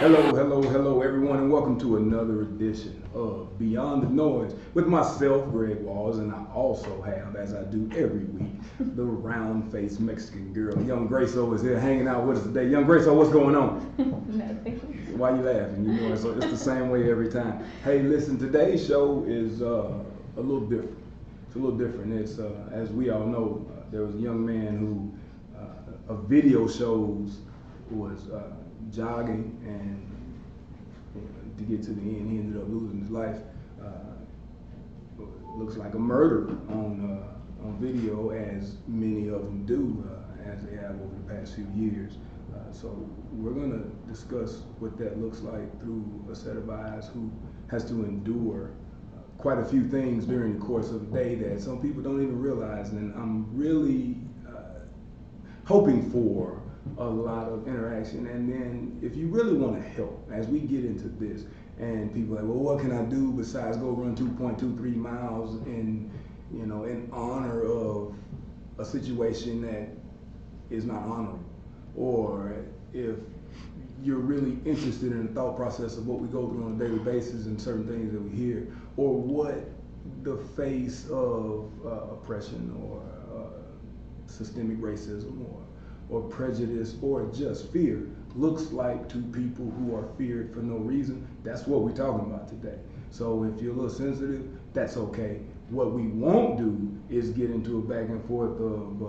Hello, everyone, and welcome to another edition of Beyond the Noise with myself, Greg Walls, and I also have, as I do every week, the round-faced Mexican girl, Young Graco, is here hanging out with us today. Young Graco, what's going on? Nothing. Why you laughing? You know, so it's the same way every time. Hey, listen, today's show is a little different. It's a little different. It's as we all know, there was a young man who a video shows was jogging, and to get to the end, he ended up losing his life. Looks like a murder on video, as many of them do, as they have over the past few years. So we're going to discuss what that looks like through a set of eyes who has to endure quite a few things during the course of the day that some people don't even realize. And I'm really hoping for a lot of interaction. And then if you really want to help as we get into this, and people are like, well, what can I do besides go run 2.23 miles in honor of a situation that is not honorable? Or if you're really interested in the thought process of what we go through on a daily basis and certain things that we hear, or what the face of oppression or systemic racism or prejudice or just fear looks like to people who are feared for no reason, that's what we're talking about today. So if you're a little sensitive, that's okay. What we won't do is get into a back and forth of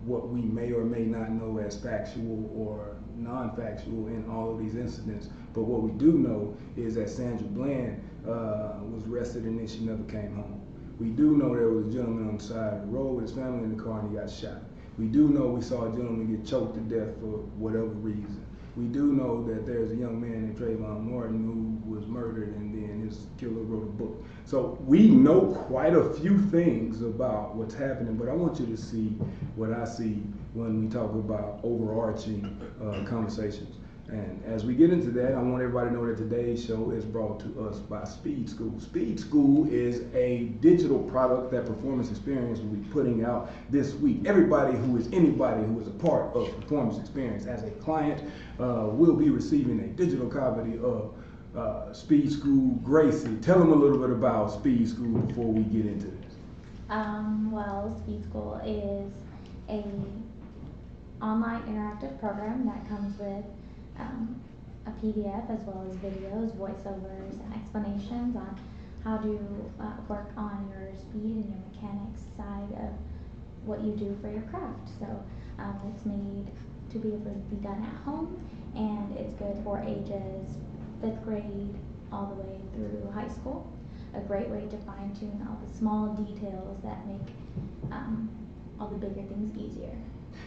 what we may or may not know as factual or non-factual in all of these incidents. But what we do know is that Sandra Bland was arrested and then she never came home. We do know there was a gentleman on the side of the road with his family in the car and he got shot. We do know we saw a gentleman get choked to death for whatever reason. We do know that there's a young man named Trayvon Martin who was murdered and then his killer wrote a book. So we know quite a few things about what's happening, but I want you to see what I see when we talk about overarching conversations. And as we get into that, I want everybody to know that today's show is brought to us by Speed School. Speed School is a digital product that Performance Experience will be putting out this week. Anybody who is a part of Performance Experience as a client will be receiving a digital copy of Speed School. Gracie, tell them a little bit about Speed School before we get into this. Well, Speed School is a online interactive program that comes with a PDF as well as videos, voiceovers, and explanations on how to work on your speed and your mechanics side of what you do for your craft. So it's made to be able to be done at home, and it's good for ages 5th grade all the way through high school. A great way to fine tune all the small details that make all the bigger things easier.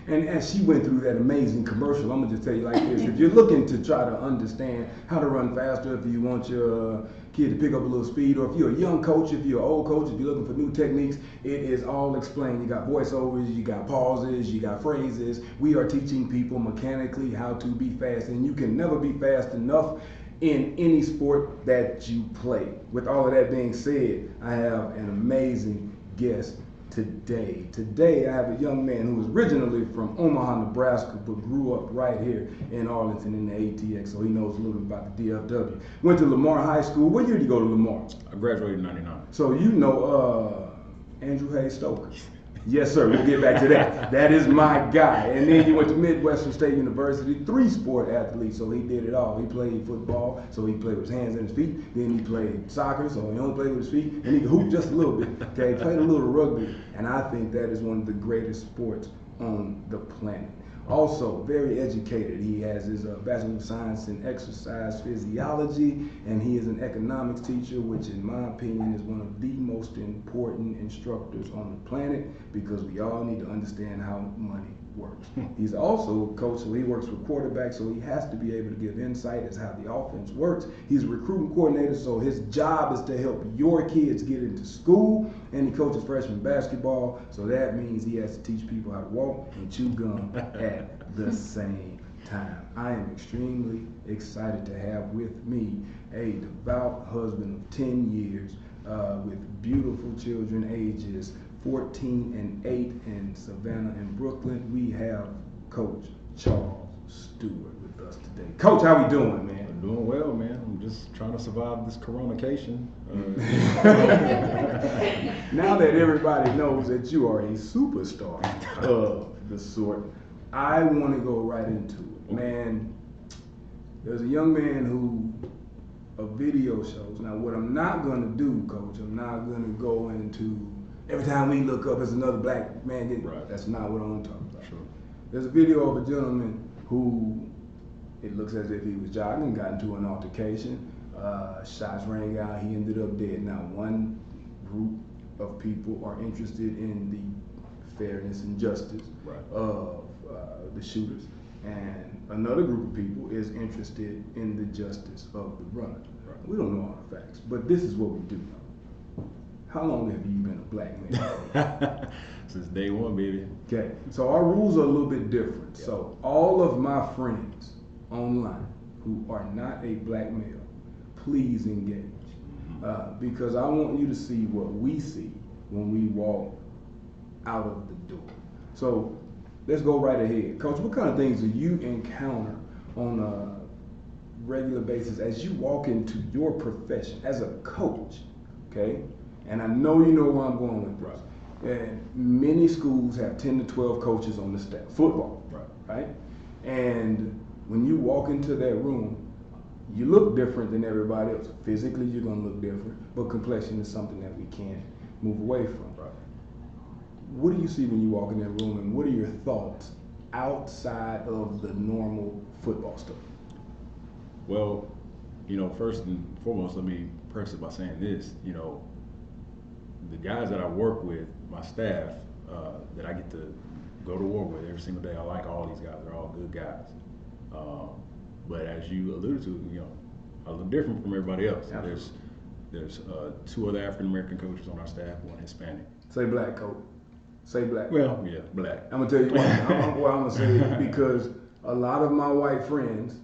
And as she went through that amazing commercial, I'm gonna just tell you like this: if you're looking to try to understand how to run faster, if you want your kid to pick up a little speed, or if you're a young coach, if you're an old coach, if you're looking for new techniques, it is all explained. You got voiceovers, you got pauses, you got phrases. We are teaching people mechanically how to be fast, and you can never be fast enough in any sport that you play. With all of that being said, I have an amazing guest today. Today I have a young man who was originally from Omaha, Nebraska, but grew up right here in Arlington in the ATX, so he knows a little bit about the DFW. Went to Lamar High School. What year did you go to Lamar? I graduated in 99. So you know Andrew Hayes Stoker. Yes, sir. We'll get back to that. That is my guy. And then he went to Midwestern State University, 3-sport athlete, so he did it all. He played football, so he played with his hands and his feet. Then he played soccer, so he only played with his feet. And he could hoop just a little bit. Okay, he played a little rugby. And I think that is one of the greatest sports on the planet. Also, very educated. He has his Bachelor of Science in Exercise Physiology, and he is an economics teacher, which in my opinion is one of the most important instructors on the planet, because we all need to understand how money works. He's also a coach, so he works with quarterbacks, so he has to be able to give insight as how the offense works. He's a recruiting coordinator, so his job is to help your kids get into school, and he coaches freshman basketball, so that means he has to teach people how to walk and chew gum at the same time. I am extremely excited to have with me a devout husband of 10 years with beautiful children ages 14 and 8 in Savannah and Brooklyn. We have Coach Charles Stewart with us today. Coach, how we doing, man? doing well, man. I'm just trying to survive this coronation. Now that everybody knows that you are a superstar of the sort, I want to go right into it. Man, there's a young man who of video shows. Now, what I'm not going to do, Coach, I'm not going to go into every time we look up, there's another black man getting. Right. That's not what I want to talk about. Sure. There's a video of a gentleman who it looks as if he was jogging, got into an altercation. Shots rang out. He ended up dead. Now, one group of people are interested in the fairness and justice Right. of the shooters, and another group of people is interested in the justice of the runner. Right. We don't know all the facts, but this is what we do know. How long have you been a black man? Since day one, baby. Okay, so our rules are a little bit different. Yeah. So all of my friends online who are not a black male, please engage. Because I want you to see what we see when we walk out of the door. So let's go right ahead. Coach, what kind of things do you encounter on a regular basis as you walk into your profession as a coach, okay? And I know you know where I'm going with this. And many schools have 10 to 12 coaches on the staff, football, right? And when you walk into that room, you look different than everybody else. Physically, you're gonna look different, but complexion is something that we can't move away from. Right. What do you see when you walk in that room, and what are your thoughts outside of the normal football stuff? Well, first and foremost, let me preface it by saying this. The guys that I work with, my staff, that I get to go to war with every single day, I like all these guys. They're all good guys. But as you alluded to, I look different from everybody else. Absolutely. There's two other African American coaches on our staff, one Hispanic. Say black, coach. Say black. Well, yeah, black. I'm gonna tell you why. I'm gonna say it because a lot of my white friends,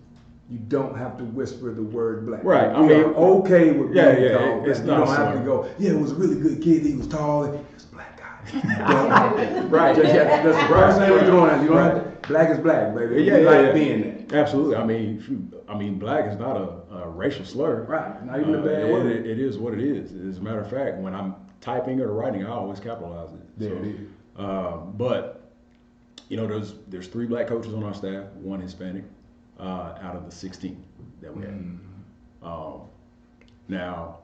you don't have to whisper the word black. Right. We are okay with being yeah, called it's black. not You don't have slur. to go, yeah, it was a really good kid. He was tall. He was a black guy. Right. That's the first thing we're throwing out. You don't Right. have to, black is black, baby. Yeah, we yeah, like yeah. being there. Absolutely. I mean, black is not a racial slur. Right. Not even a bad word. It is what it is. As a matter of fact, when I'm typing or writing, I always capitalize it. There it is. But there's 3 black coaches on our staff, 1 Hispanic, out of the 16 that we have. Now,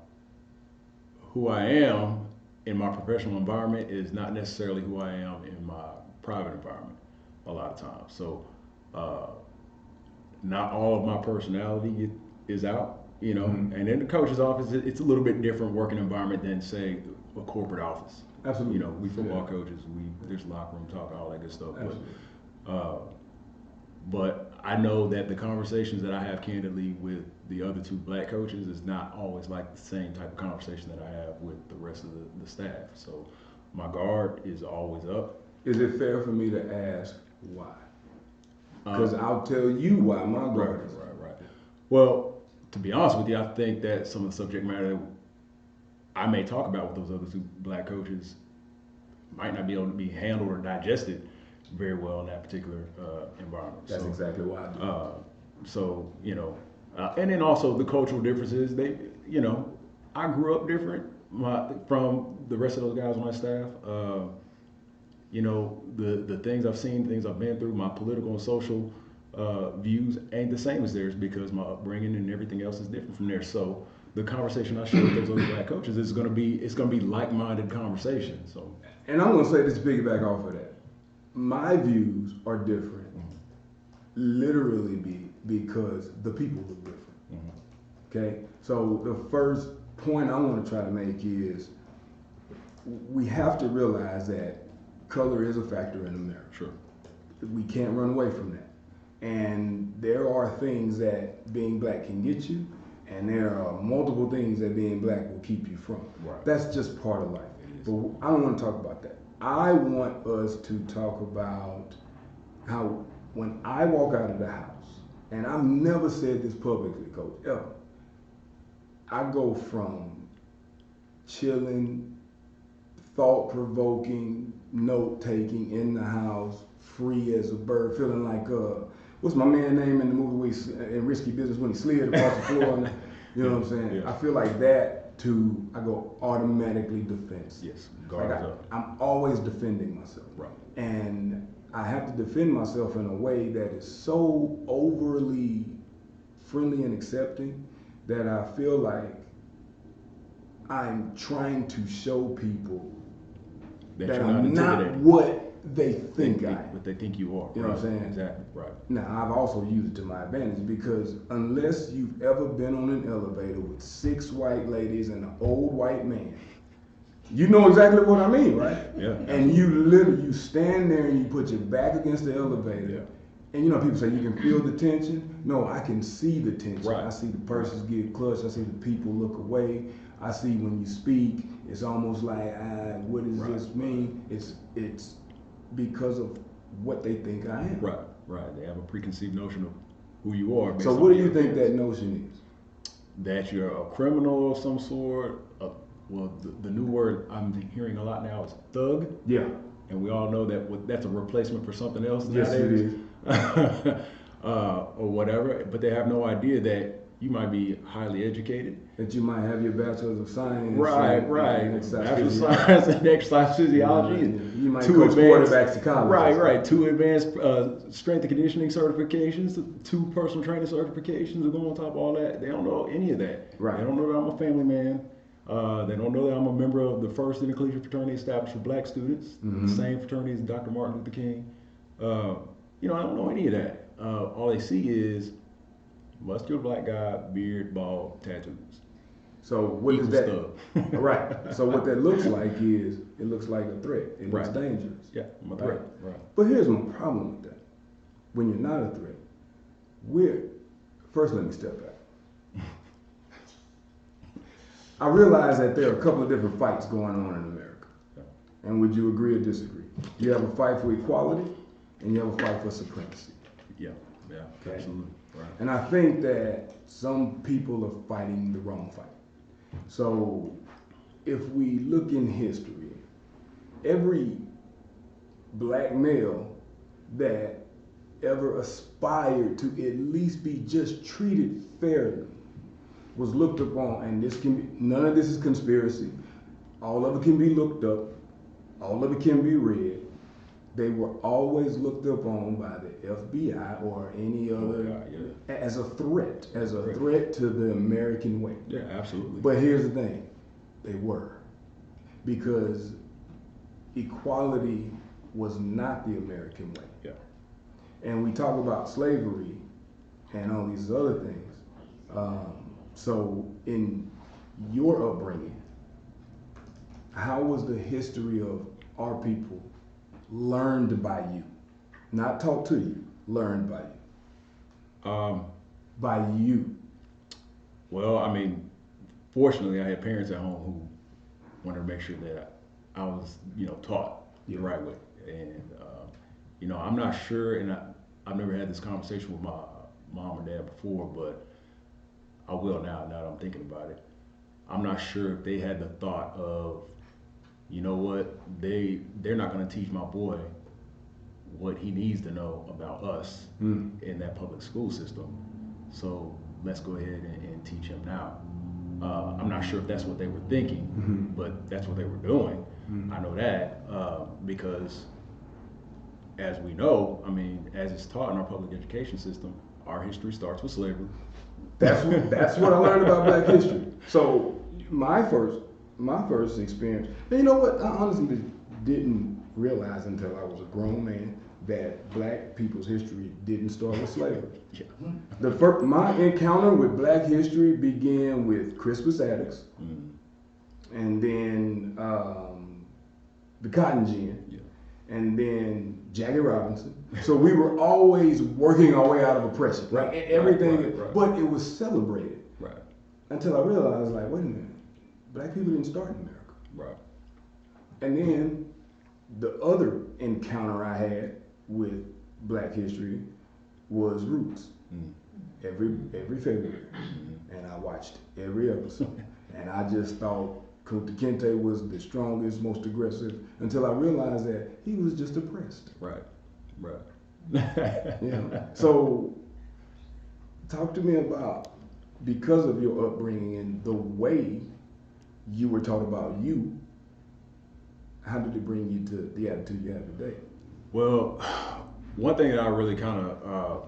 who I am in my professional environment is not necessarily who I am in my private environment a lot of times. So not all of my personality is out, and in the coach's office, it's a little bit different working environment than, say, a corporate office. Absolutely. We football coaches, there's locker room talk, all that good stuff. But I know that the conversations that I have candidly with the other 2 black coaches is not always like the same type of conversation that I have with the rest of the staff. So my guard is always up. Is it fair for me to ask why? Because I'll tell you why my guard is up. Right. Well, to be honest with you, I think that some of the subject matter that I may talk about with those other 2 black coaches might not be able to be handled or digested very well in that particular environment. That's exactly why I do. And then also the cultural differences. I grew up different from the rest of those guys on my staff. The things I've seen, things I've been through, my political and social views ain't the same as theirs because my upbringing and everything else is different from theirs. So the conversation I share with those other black coaches is gonna be like-minded conversation. So, and I'm gonna say this to piggyback off of that. My views are different, literally because the people look different. Okay, so the first point I want to try to make is we have to realize that color is a factor in America. Sure. We can't run away from that. And there are things that being black can get you, and there are multiple things that being black will keep you from. Right. That's just part of life. But I don't want to talk about that. I want us to talk about how when I walk out of the house, and I've never said this publicly, Coach, ever, I go from chilling, thought-provoking, note-taking in the house, free as a bird, feeling like what's my man name in the movie where in Risky Business when he slid across the floor? And, you know what I'm saying? Yeah. I feel like that too. I go automatically defense. Yes, guard Like up. I'm always defending myself. Right. And I have to defend myself in a way that is so overly friendly and accepting that I feel like I'm trying to show people that you're I'm not intimidated. what they think I am. What they think you are. You know what I'm saying? Exactly. Right. Now, I've also used it to my advantage because unless you've ever been on an elevator with 6 white ladies and an old white man, you know exactly what I mean, right? Yeah. And you stand there and you put your back against the elevator. Yeah. And you know, people say you can feel the tension. No, I can see the tension. Right. I see the purses get clutched. I see the people look away. I see when you speak, it's almost like, what does this mean? It's because of what they think I am. Right. Right. They have a preconceived notion of who you are. So what do you think that notion is? That you're a criminal of some sort. Well, the new word I'm hearing a lot now is thug. Yeah. And we all know that that's a replacement for something else Yes, it nowadays. is. Or whatever. But they have no idea that you might be highly educated. That you might have your bachelor's of science. Right. And Bachelor of science and exercise physiology. And you might two coach advanced quarterbacks to college. Right. 2 advanced strength and conditioning certifications, 2 personal training certifications to go on top of all that. They don't know any of that. Right. They don't know that I'm a family man. They don't know that I'm a member of the first intercollegiate fraternity established for black students, the same fraternity as Dr. Martin Luther King. I don't know any of that. All they see is muscular black guy, beard, bald, tattoos. So what is that? Right. So what that looks like is it looks like a threat. It looks dangerous. Yeah, I'm a threat. Right. But here's my problem with that. When you're not a threat, first let me step back. I realize that there are a couple of different fights going on in America. And would you agree or disagree? You have a fight for equality and you have a fight for supremacy. Yeah, Okay. absolutely. Right. And I think that some people are fighting the wrong fight. So if we look in history, every black male that ever aspired to at least be just treated fairly was looked upon, and none of this is conspiracy. All of it can be looked up. All of it can be read. They were always looked upon by the FBI or any other as a threat, to the American way. Yeah, absolutely. But here's the thing, they were. Because equality was not the American way. Yeah. And we talk about slavery and all these other things. So in your upbringing, how was the history of our people learned by you? Not taught to you, learned by you. By you. Well, I mean, fortunately, I had parents at home who wanted to make sure that I was, taught the right way. And, I'm not sure, and I've never had this conversation with my mom or dad before, but I will now that I'm thinking about it. I'm not sure if they had the thought of, you know what, they're not going to teach my boy what he needs to know about us in that public school system. So let's go ahead and teach him now. I'm not sure if that's what they were thinking, but that's what they were doing. I know that because as we know, I mean, as it's taught in our public education system, our history starts with slavery. That's what I learned about Black history. So my first experience, and you know what? I honestly didn't realize until I was a grown man that Black people's history didn't start with slavery. Yeah. My encounter with Black history began with Crispus Attucks, and then the Cotton Gin, and then Jackie Robinson. So we were always working our way out of oppression, right? Everything, right. But it was celebrated. Right. Until I realized, like, wait a minute, Black people didn't start in America. Right. And then the other encounter I had with Black history was Roots. Every February. And I watched every episode. And I just thought Kunta Kinte was the strongest, most aggressive, until I realized that he was just oppressed. Right. You know? So talk to me about, because of your upbringing and the way you were taught about you, how did it bring you to the attitude you have today? Well, one thing that I really kind of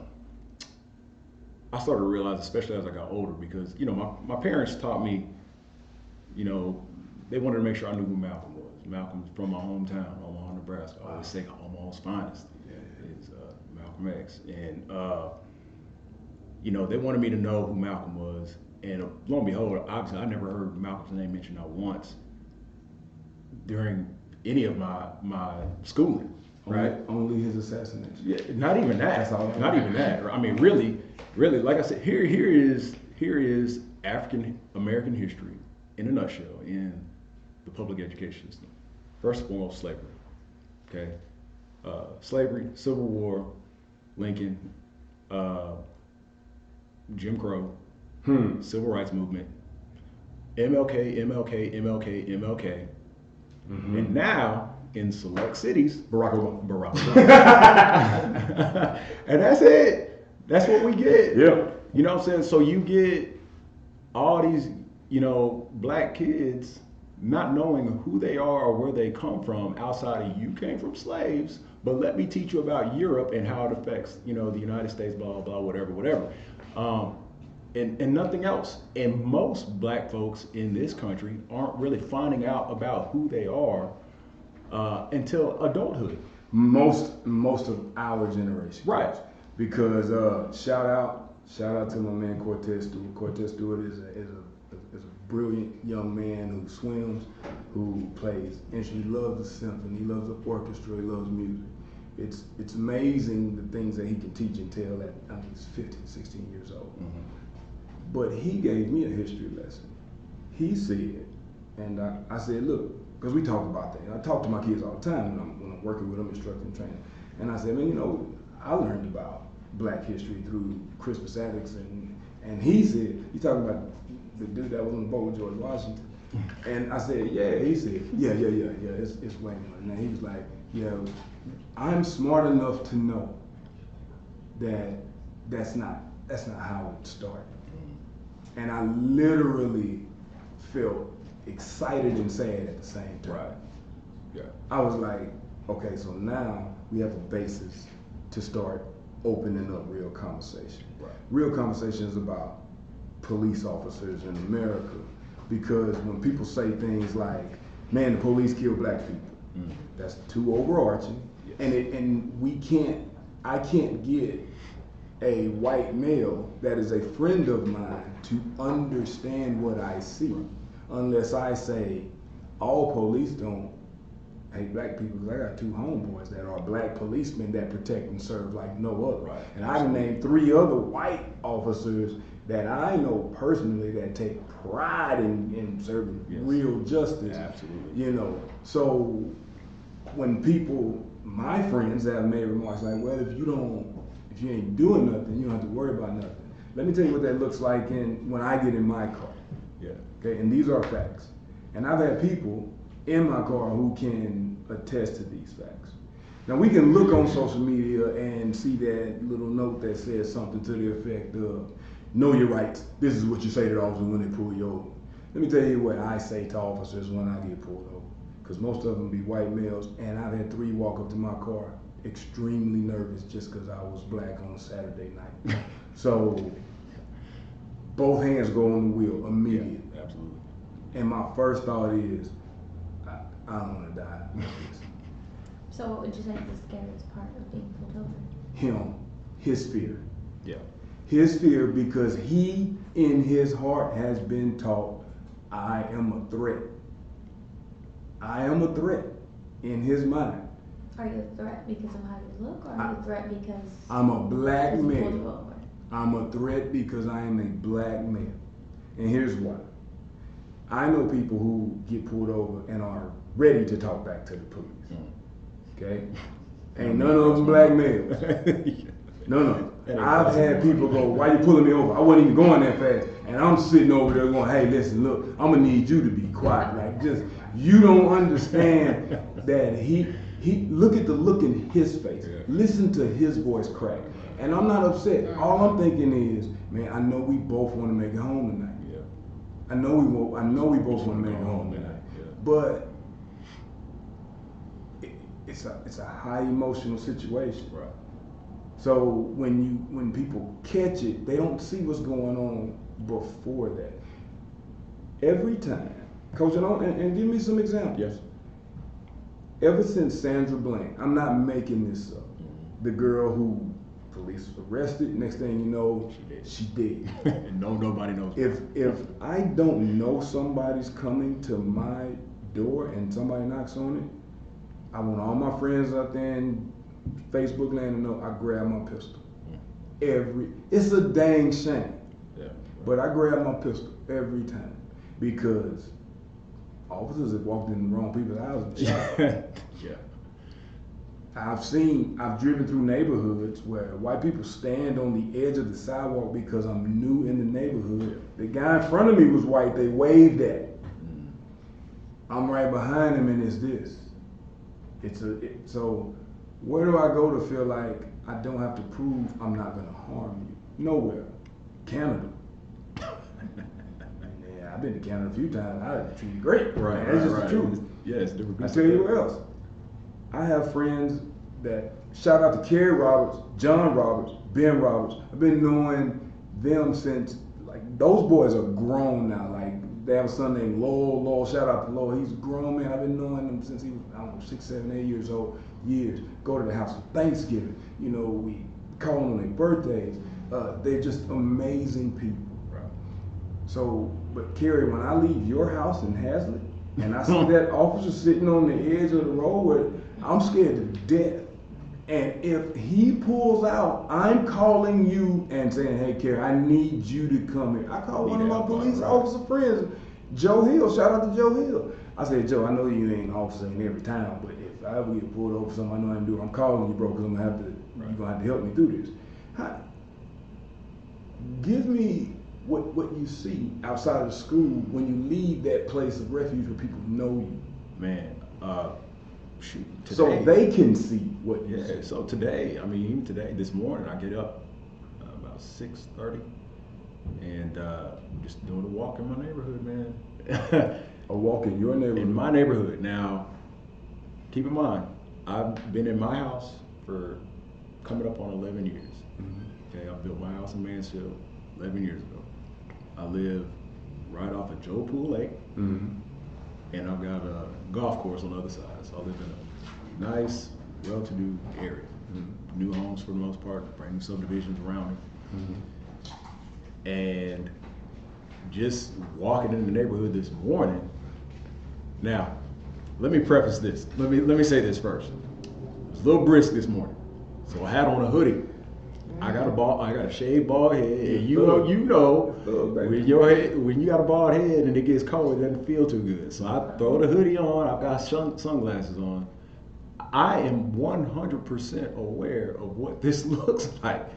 I started to realize, especially as I got older, because my parents taught me, you know, they wanted to make sure I knew who Malcolm was. Malcolm's from my hometown, Omaha, Nebraska. I always say Omaha's finest is Malcolm X, and they wanted me to know who Malcolm was. And lo and behold, obviously, I never heard Malcolm's name mentioned not once during any of my schooling. Right. Only his assassination. Yeah, not even that. That's all. Not even that. I mean, really, like I said, here is African American history in a nutshell in the public education system. First and foremost, slavery. Okay, slavery, Civil War, Lincoln, Jim Crow, Civil Rights Movement, MLK, and now in select cities, Barack Obama. And that's it. That's what we get. Yeah. You know what I'm saying? So you get all these, black kids not knowing who they are or where they come from outside of you came from slaves, but let me teach you about Europe and how it affects, the United States, blah, blah, whatever. And nothing else. And most black folks in this country aren't really finding out about who they are until adulthood. Most of our generation. Right. Because shout out to my man Cortez Stewart. Cortez Stewart is a brilliant young man who swims, who plays instrument. He loves the symphony, he loves the orchestra, he loves music. It's amazing the things that he can teach and tell at, I think he's 15, 16 years old. Mm-hmm. But he gave me a history lesson. He said, and I said, look, because we talk about that. And I talk to my kids all the time when I'm working with them, instructing, training. And I said, man, I learned about black history through Crispus Attucks, and he said, you talking about the dude that was on the boat with George Washington. And I said, yeah. He said, yeah, it's way more than that. He was like, yeah, I'm smart enough to know that that's not how it started. And I literally felt excited and sad at the same time. Right. Yeah. I was like, okay, so now we have a basis to start opening up real conversation. Right. Real conversations about police officers in America, because when people say things like, man, the police kill black people, that's too overarching. Yes. And I can't get a white male that is a friend of mine to understand what I see unless I say all police don't hate black people, because I got two homeboys that are black policemen that protect and serve like no other. Right. And I can name 3 other white officers that I know personally that take pride in serving real justice. Absolutely. So when people, my friends, have made remarks like, well, if you ain't doing nothing, you don't have to worry about nothing. Let me tell you what that looks like when I get in my car. Yeah. Okay, and these are facts. And I've had people in my car who can attest to these facts. Now we can look on social media and see that little note that says something to the effect of, know your rights. This is what you say to the officer when they pull you over. Let me tell you what I say to officers when I get pulled over. Because most of them be white males, and I've had 3 walk up to my car extremely nervous just because I was black on a Saturday night. So both hands go on the wheel immediately. Yeah, absolutely. And my first thought is, I don't want to die. So what would you say is the scariest part of being pulled over? His fear. Yeah. His fear, because he in his heart has been taught, I am a threat. I am a threat in his mind. Are you a threat because of how you look, or are you a threat because I'm a black pulled you man. over? I'm a threat because I am a black man. And here's why. I know people who get pulled over and are ready to talk back to the police. Okay? Ain't none of them black males. None of them. I've had people go, why you pulling me over? I wasn't even going that fast. And I'm sitting over there going, hey, listen, look, I'm going to need you to be quiet. Like, just, you don't understand that He look at the look in his face. Yeah. Listen to his voice crack. And I'm not upset. All I'm thinking is, man, I know we both want to make it home tonight. Yeah. I know we both want to make it home tonight. Yeah. But it's a high emotional situation. Right. So when people catch it, they don't see what's going on before that. Every time, Coach, and give me some examples. Yes. Ever since Sandra Bland, I'm not making this up. The girl who police arrested, next thing you know, she dead. And nobody knows. If I don't know somebody's coming to my door and somebody knocks on it, I want all my friends out there in Facebook land to know I grab my pistol. It's a dang shame. Yeah. But I grab my pistol every time because officers have walked in the wrong people's houses. Yeah. I've driven through neighborhoods where white people stand on the edge of the sidewalk because I'm new in the neighborhood. The guy in front of me was white, they waved at. I'm right behind him and it's this. So where do I go to feel like I don't have to prove I'm not gonna harm you? Nowhere. Canada. Yeah, I've been to Canada a few times. I treat you great. Right. That's just right. the truth. Yeah, it's different. I tell you what else. I have friends that, shout out to Kerry Roberts, John Roberts, Ben Roberts. I've been knowing them since, like, those boys are grown now. Like, they have a son named Lowell. Shout out to Lowell. He's a grown man. I've been knowing him since he was, I don't know, 6, 7, 8 years old. Go to the house for Thanksgiving. You know, we call them on their birthdays. They're just amazing people. Right. So, but Kerry, when I leave your house in Hazlitt, and I see that officer sitting on the edge of the road where I'm scared to death. And if he pulls out, I'm calling you and saying, hey, Kerry, I need you to come here. I call one of my police officer friends, Joe Hill. Shout out to Joe Hill. I said, Joe, I know you ain't an officer in every town, but if I ever get pulled over for something I know I can do, I'm calling you, bro, because you're going to have to help me through this. Give me what you see outside of school when you leave that place of refuge where people know you. Man, shoot. Today, So they can see what you see. So today, I mean, even today, this morning, I get up about 6:30 and just doing a walk in my neighborhood, man. A walk in your neighborhood. In my neighborhood. Now, keep in mind, I've been in my house for coming up on 11 years. Mm-hmm. Okay, I built my house in Mansfield 11 years ago. I live right off of Joe Pool Lake, and I've got a golf course on the other side. So I live in a nice, well-to-do area. New homes for the most part, brand new subdivisions around it. And just walking in the neighborhood this morning. Now, let me preface this. Let me say this first. It was a little brisk this morning, so I had on a hoodie. I got a shaved bald head, and you know when you got a bald head and it gets cold, it doesn't feel too good. So I throw the hoodie on. I've got sunglasses on. I am 100% aware of what this looks like,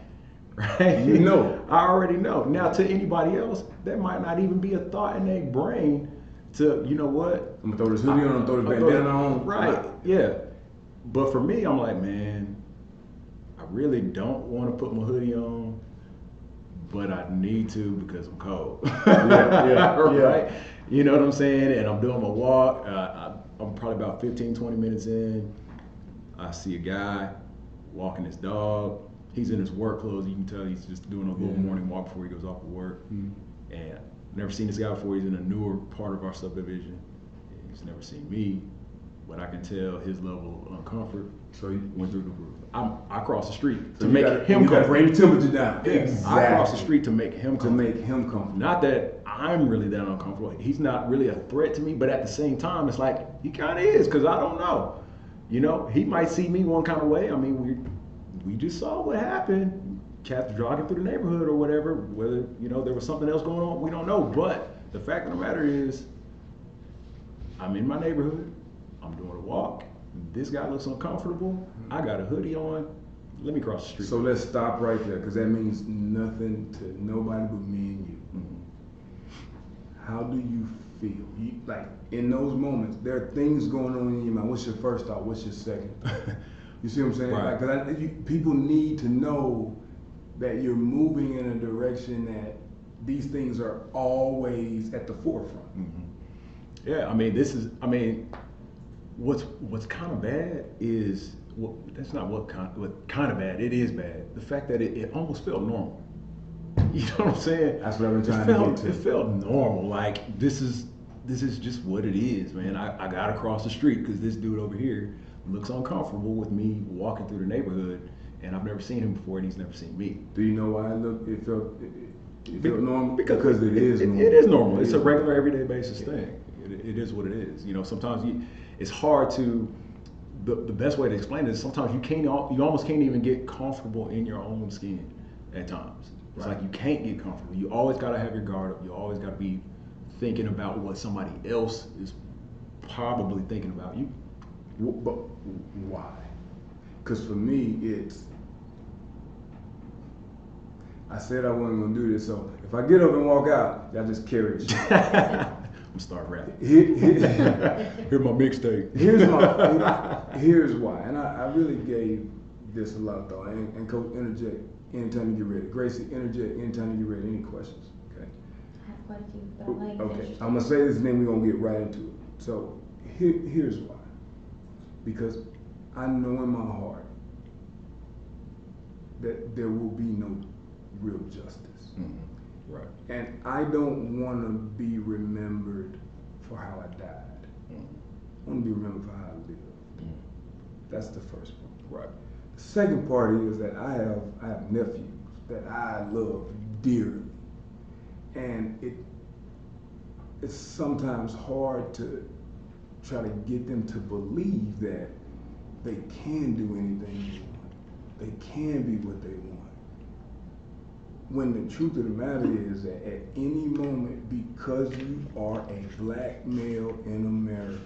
right? You know. I already know. Now, to anybody else, that might not even be a thought in their brain to, you know what? I'm gonna throw this hoodie on, I'm gonna throw this bandana on. Right, yeah. But for me, I'm like, man, I really don't want to put my hoodie on, but I need to because I'm cold. Yeah. Right? You know what I'm saying? And I'm doing my walk. I'm probably about 15, 20 minutes in. I see a guy walking his dog. He's in his work clothes. You can tell he's just doing a little morning walk before he goes off to work. And never seen this guy before. He's in a newer part of our subdivision. He's never seen me, but I can tell his level of uncomfort. So he went through the roof. I crossed the street so to make him comfortable. bring the temperature down. Exactly. I crossed the street to make him comfortable. To make him comfortable. Not that I'm really that uncomfortable. He's not really a threat to me, but at the same time, it's like he kind of is because I don't know. You know, he might see me one kind of way. I mean, we just saw what happened. Cats jogging through the neighborhood or whatever. Whether there was something else going on, we don't know. But the fact of the matter is, I'm in my neighborhood. I'm doing a walk. This guy looks uncomfortable. I got a hoodie on. Let me cross the street. So let's stop right there because that means nothing to nobody but me and you. How do you feel? Like in those moments, there are things going on in your mind. What's your first thought? What's your second thought? You see what I'm saying? Right. Like, 'cause people need to know that you're moving in a direction that these things are always at the forefront. Mm-hmm. Yeah, I mean, what's kind of bad is, well, that's not what kind of bad. It is bad. The fact that it almost felt normal. You know what I'm saying? That's what I've been trying to get to. It felt normal. Like this is just what it is, man. I got to cross the street because this dude over here looks uncomfortable with me walking through the neighborhood, and I've never seen him before, and he's never seen me. Do you know why it felt normal? Because it is normal. It is normal. It's a regular, everyday basis thing. It is what it is. You know, sometimes it's hard to. The best way to explain it is sometimes you almost can't even get comfortable in your own skin at times. It's like you can't get comfortable. You always got to have your guard up. You always got to be thinking about what somebody else is probably thinking about you. But why? Because for me, I said I wasn't going to do this, so if I get up and walk out, y'all just carry it. I'm start rapping. Here's my mixtape. Here's why, and I really gave this a lot of thought. And Coach, interject anytime you get ready. Gracie, interject anytime you get ready. Any questions? Okay. I have quite a few, but I'm like, Okay. I'm gonna say this, and then we're gonna get right into it. So here's why. Because I know in my heart that there will be no real justice. Mm-hmm. Right. And I don't want to be remembered for how I died. Mm-hmm. I want to be remembered for how I lived. Mm-hmm. That's the first part. Right. The second part is that I have nephews that I love dearly, and it's sometimes hard to try to get them to believe that they can do anything they want. They can be what they want. When the truth of the matter is that at any moment, because you are a black male in America,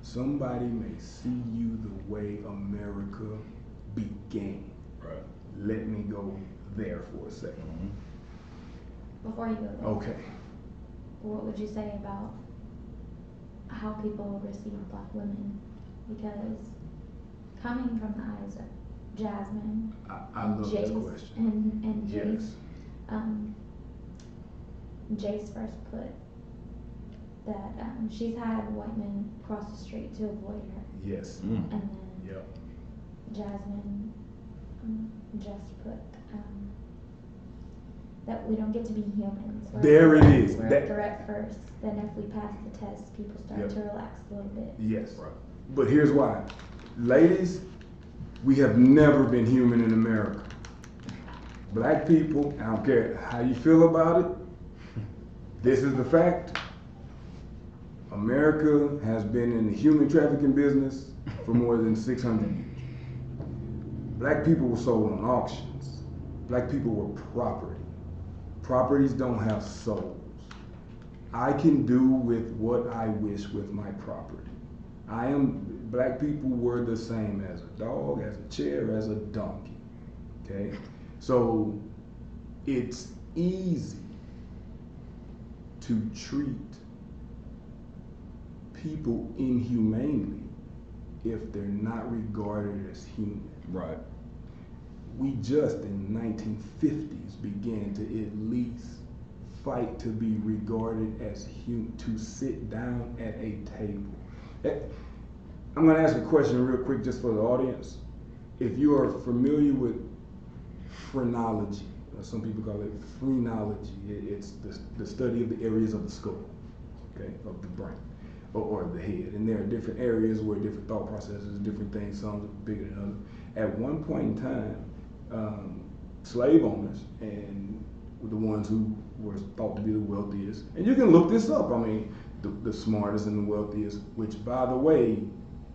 somebody may see you the way America began. Right. Let me go there for a second. Mm-hmm. before you go there, Okay. what would you say about how people receive black women? Because coming from the eyes of Jasmine I and love this Jace question. and Jace, Yes. Jace first put that she's had white men cross the street to avoid her, Yes. Mm. and then Yep. Jasmine just put that we don't get to be humans. There it is. We're That- a threat first. Then if we pass the test, people start Yep. to relax a little bit. Yes. Right. But here's why. Ladies, we have never been human in America. Black people, I don't care how you feel about it, this is the fact. America has been in the human trafficking business for more than 600 years. Black people were sold on auctions. Black people were property. Properties don't have souls. I can do with what I wish with my property. Black people were the same as a dog, as a chair, as a donkey. Okay? So it's easy to treat people inhumanely if they're not regarded as human. Right. We just in the 1950s began to at least fight to be regarded as human, to sit down at a table. I'm going to ask a question real quick just for the audience. If you are familiar with phrenology, some people call it phrenology, it's the study of the areas of the skull, okay, of the brain, or the head. And there are different areas where different thought processes, different things, some are bigger than others. At one point in time, slave owners and the ones who were thought to be the wealthiest, and you can look this up, I mean, the smartest and the wealthiest, which by the way,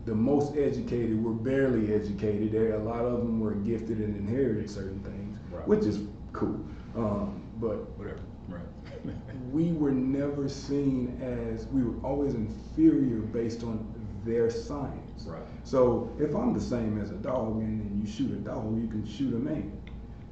the most educated were barely educated. A lot of them were gifted and inherited certain things, Right. which is cool. But Whatever. Right. we were never seen as, we were always inferior based on their science. Right. So if I'm the same as a dog and then you shoot a dog, you can shoot a man.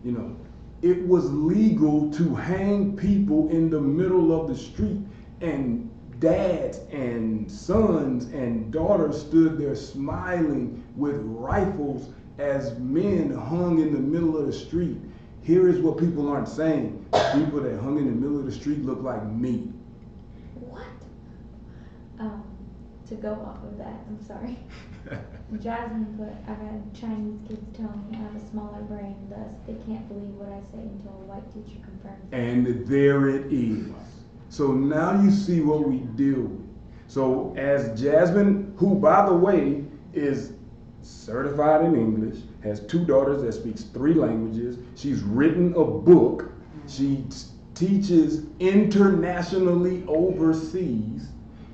You know, it was legal to hang people in the middle of the street and dads and sons and daughters stood there smiling with rifles as men hung in the middle of the street. Here is what people aren't saying. People that hung in the middle of the street look like me. What? To go off of that, I'm sorry. Jasmine put, I've had Chinese kids tell me I have a smaller brain, thus they can't believe what I say until a white teacher confirms it. And there it is. So now you see what we deal with. So as Jasmine, who by the way is certified in English, has 2 daughters that speaks 3 languages, she's written a book, she teaches internationally overseas,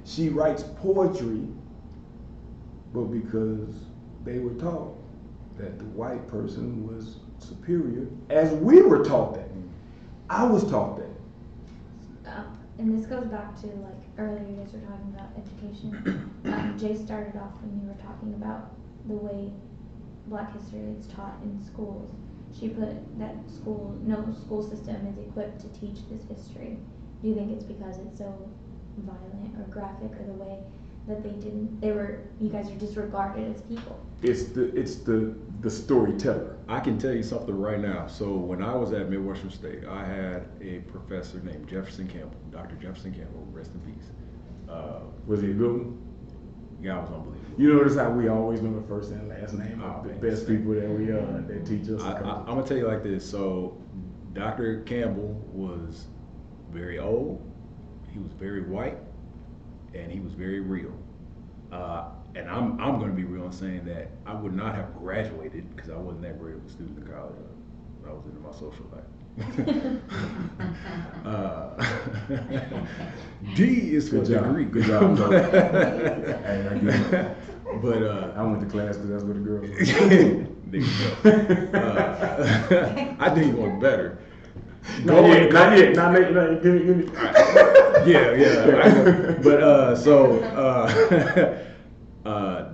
she writes poetry, but because they were taught that the white person was superior, as we were taught that. I was taught that. And this goes back to like earlier you guys were talking about education. Jay started off when you were talking about the way Black history is taught in schools. She put that no school system is equipped to teach this history. Do you think it's because it's so violent or graphic, or the way that you guys are disregarded as people? It's the storyteller. I can tell you something right now. So when I was at Midwestern State, I had a professor named Jefferson Campbell, Dr. Jefferson Campbell, rest in peace. Was he a good one? Yeah, it was unbelievable. You notice how we always know the first and last name of the best people that teach us. I'm gonna tell you like this. So Dr. Campbell was very old, he was very white, and he was very real. And I'm going to be real in saying that I would not have graduated because I wasn't that great of a student in college. I was into my social life. D is for degree. Good job. Hey, I get it. But I went to class because that's where the girls were. there you go. I think you want better. Not yet. Give me. Yeah. But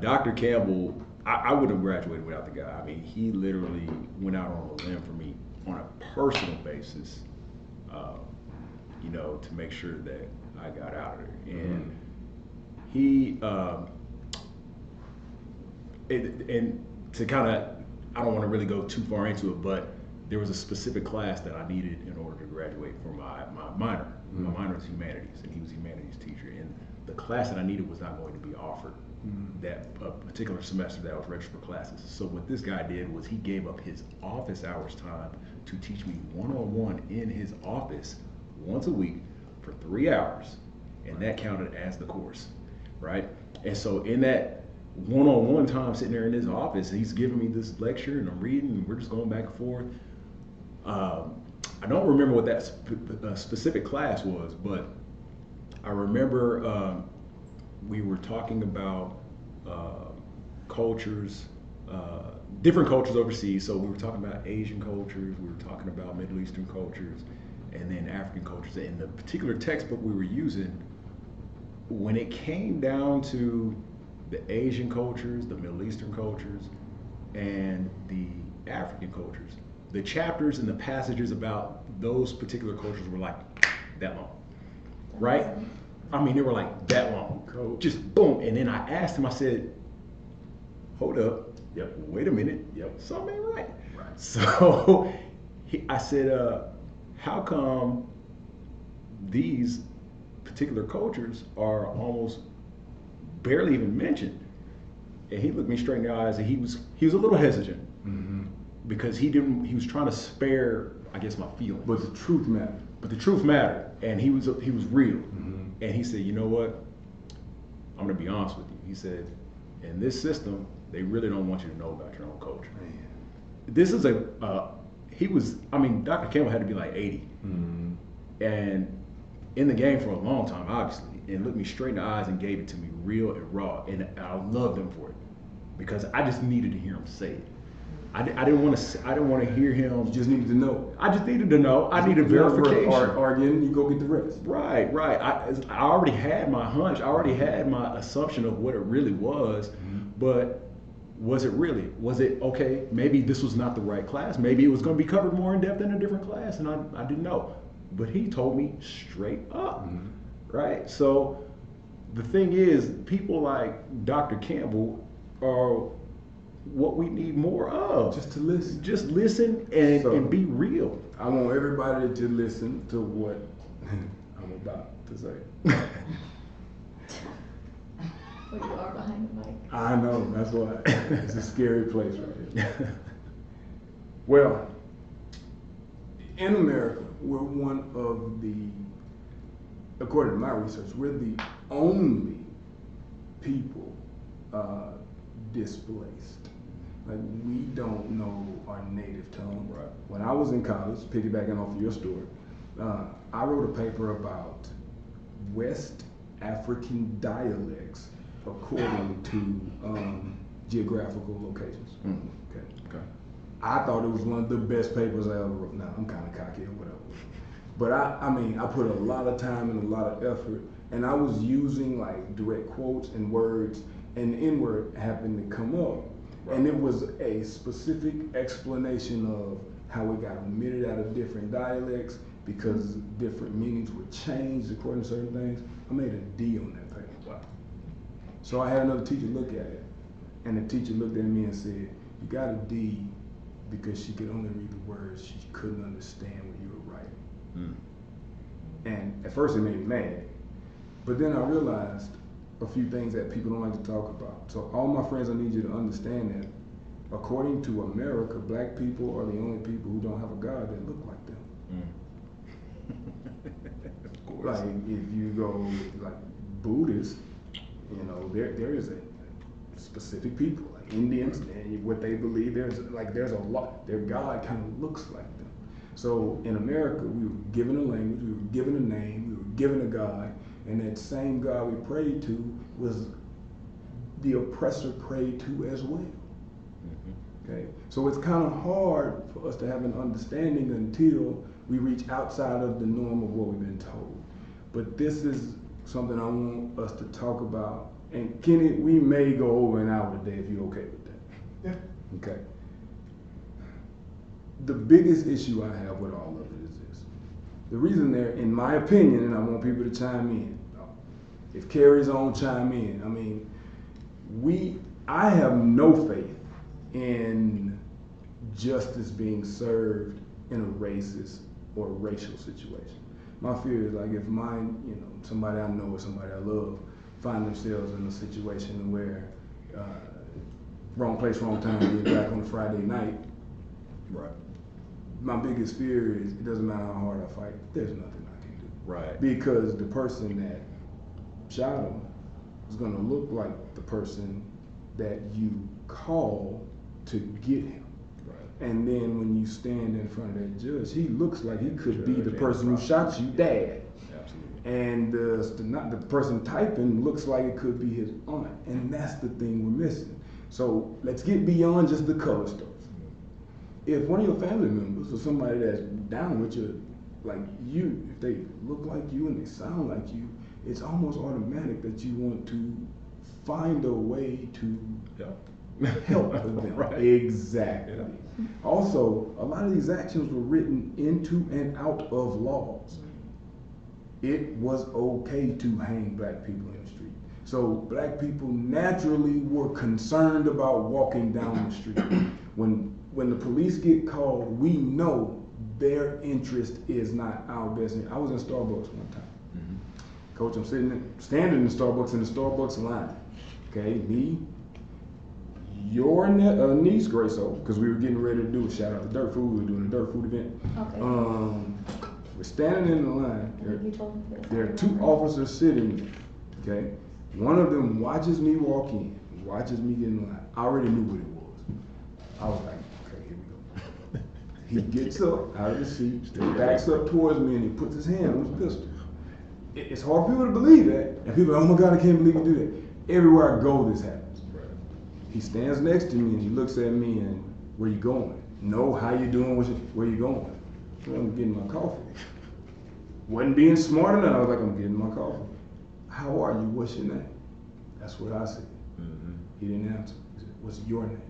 Dr. Campbell, I wouldn't have graduated without the guy. I mean, he literally went out on a limb for me on a personal basis, to make sure that I got out of there. And he, and to kind of, I don't want to really go too far into it, but there was a specific class that I needed in order to graduate for my minor. My minor was humanities, and he was a humanities teacher. And the class that I needed was not going to be offered that particular semester that I was registered for classes. So what this guy did was he gave up his office hours time to teach me one-on-one in his office once a week for 3 hours, and that counted as the course, right? And so in that one-on-one time sitting there in his office, he's giving me this lecture, and I'm reading, and we're just going back and forth. I don't remember what that specific class was, but I remember we were talking about cultures, different cultures overseas. So we were talking about Asian cultures, we were talking about Middle Eastern cultures, and then African cultures. And the particular textbook we were using, when it came down to the Asian cultures, the Middle Eastern cultures, and the African cultures, the chapters and the passages about those particular cultures were like that long, right? I mean, they were like that long, just boom. And then I asked him, I said, hold up, wait a minute, something ain't right. So I said, how come these particular cultures are almost barely even mentioned? And he looked me straight in the eyes, and he was a little hesitant because he was trying to spare, I guess, my feelings. But the truth mattered. And he was real. And he said, you know what? I'm gonna be honest with you. He said, in this system, they really don't want you to know about your own culture. Man. This is Dr. Campbell had to be like 80. And in the game for a long time, obviously, and looked me straight in the eyes and gave it to me real and raw. And I loved him for it because I just needed to hear him say it. I didn't want to hear him. You just needed to know. I just needed to know. I needed verification. Arguing, you go get the rest. Right. I already had my hunch. I already had my assumption of what it really was. But was it really? Was it, okay, maybe this was not the right class. Maybe it was going to be covered more in depth in a different class, and I didn't know. But he told me straight up, right? So the thing is, people like Dr. Campbell are what we need more of. Just to listen. Just listen and, So- and be real. I want everybody to listen to what I'm about to say. Where you are behind the mic. I know, that's why. It's a scary place right here. Well, in America, we're one of the, according to my research, we're the only people displaced. Like, we don't know our native tongue. Right. When I was in college, piggybacking off of your story, I wrote a paper about West African dialects according to geographical locations. Mm. Okay. Okay. I thought it was one of the best papers I ever wrote. Now, I'm kind of cocky or whatever. But I mean, I put a lot of time and a lot of effort, and I was using like direct quotes and words, and the N-word happened to come up. Right. And it was a specific explanation of how it got omitted out of different dialects because different meanings were changed according to certain things. I made a D on that paper. Wow. So I had another teacher look at it, and the teacher looked at me and said, "You got a D because she could only read the words, she couldn't understand what you were writing." Mm. And at first it made me mad, but then I realized a few things that people don't like to talk about. So all my friends, I need you to understand that according to America, black people are the only people who don't have a God that look like them. Of course. Like if you go like Buddhist, you know, there is a specific people like Indians and what they believe. There's a lot. Their God kind of looks like them. So in America, we were given a language, we were given a name, we were given a God, and that same God we prayed to was the oppressor prayed to as well. Mm-hmm. Okay, so it's kind of hard for us to have an understanding until we reach outside of the norm of what we've been told. But this is something I want us to talk about. And Kenny, we may go over an hour today if you're okay with that. Yeah. Okay. The biggest issue I have with all of it is this. The reason there, in my opinion, and I want people to chime in, if Carrie's on, chime in. I mean, I have no faith in justice being served in a racist or racial situation. My fear is like if somebody I know or somebody I love find themselves in a situation where wrong place, wrong time, being back on a Friday night. Right. My biggest fear is it doesn't matter how hard I fight, there's nothing I can do. Right. Because the person that shot him is going to look like the person that you call to get him. Right. And then when you stand in front of that judge, he looks like he could be Judge the and person who shot you, dad. Absolutely. And the person typing looks like it could be his aunt. And that's the thing we're missing. So let's get beyond just the color stuff. If one of your family members or somebody that's down with you, like you, if they look like you and they sound like you, it's almost automatic that you want to find a way to help them. Right. Exactly. Yeah. Also, a lot of these actions were written into and out of laws. It was okay to hang black people in the street. So black people naturally were concerned about walking down the street. When the police get called, we know their interest is not our best interest. I was in Starbucks one time. Mm-hmm. Coach, I'm standing in the Starbucks line. Okay, me, your niece, Grace, because we were getting ready to do a shout out to Dirt Food. We were doing a Dirt Food event. Okay. We're standing in the line. I think you told me this. There are two officers sitting there. Okay, one of them watches me walk in, watches me get in line. I already knew what it was. I was like, okay, here we go. He gets up out of the seat, backs up towards me, and he puts his hand on his pistol. It's hard for people to believe that, and people are like, oh my God, I can't believe you do that. Everywhere I go, this happens. Right. He stands next to me and he looks at me and, where you going? No, how you doing? Where you going? So I'm getting my coffee. Wasn't being smart enough. I was like, I'm getting my coffee. How are you? What's your name? That's what I said. Mm-hmm. He didn't answer. He said, what's your name?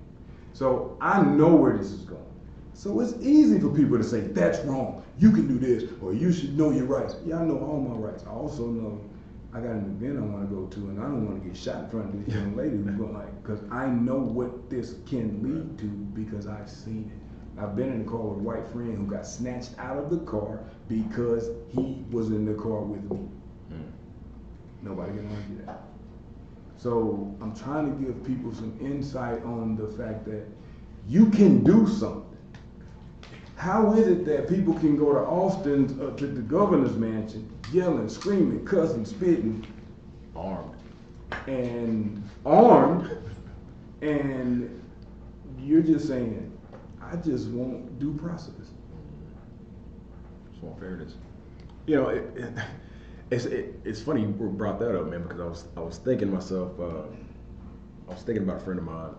So I know where this is going. So it's easy for people to say, that's wrong. You can do this, or you should know your rights. Yeah, I know all my rights. I also know I got an event I want to go to, and I don't want to get shot in front of this young lady who's going like, because I know what this can lead to because I've seen it. I've been in the car with a white friend who got snatched out of the car because he was in the car with me. Nobody can argue that. So I'm trying to give people some insight on the fact that you can do something. How is it that people can go to Austin, to the governor's mansion, yelling, screaming, cussing, spitting, Armed. and armed, and you're just saying, I just want due process. Just want fairness. You know, it's funny you brought that up, man, because I was thinking to myself, I was thinking about a friend of mine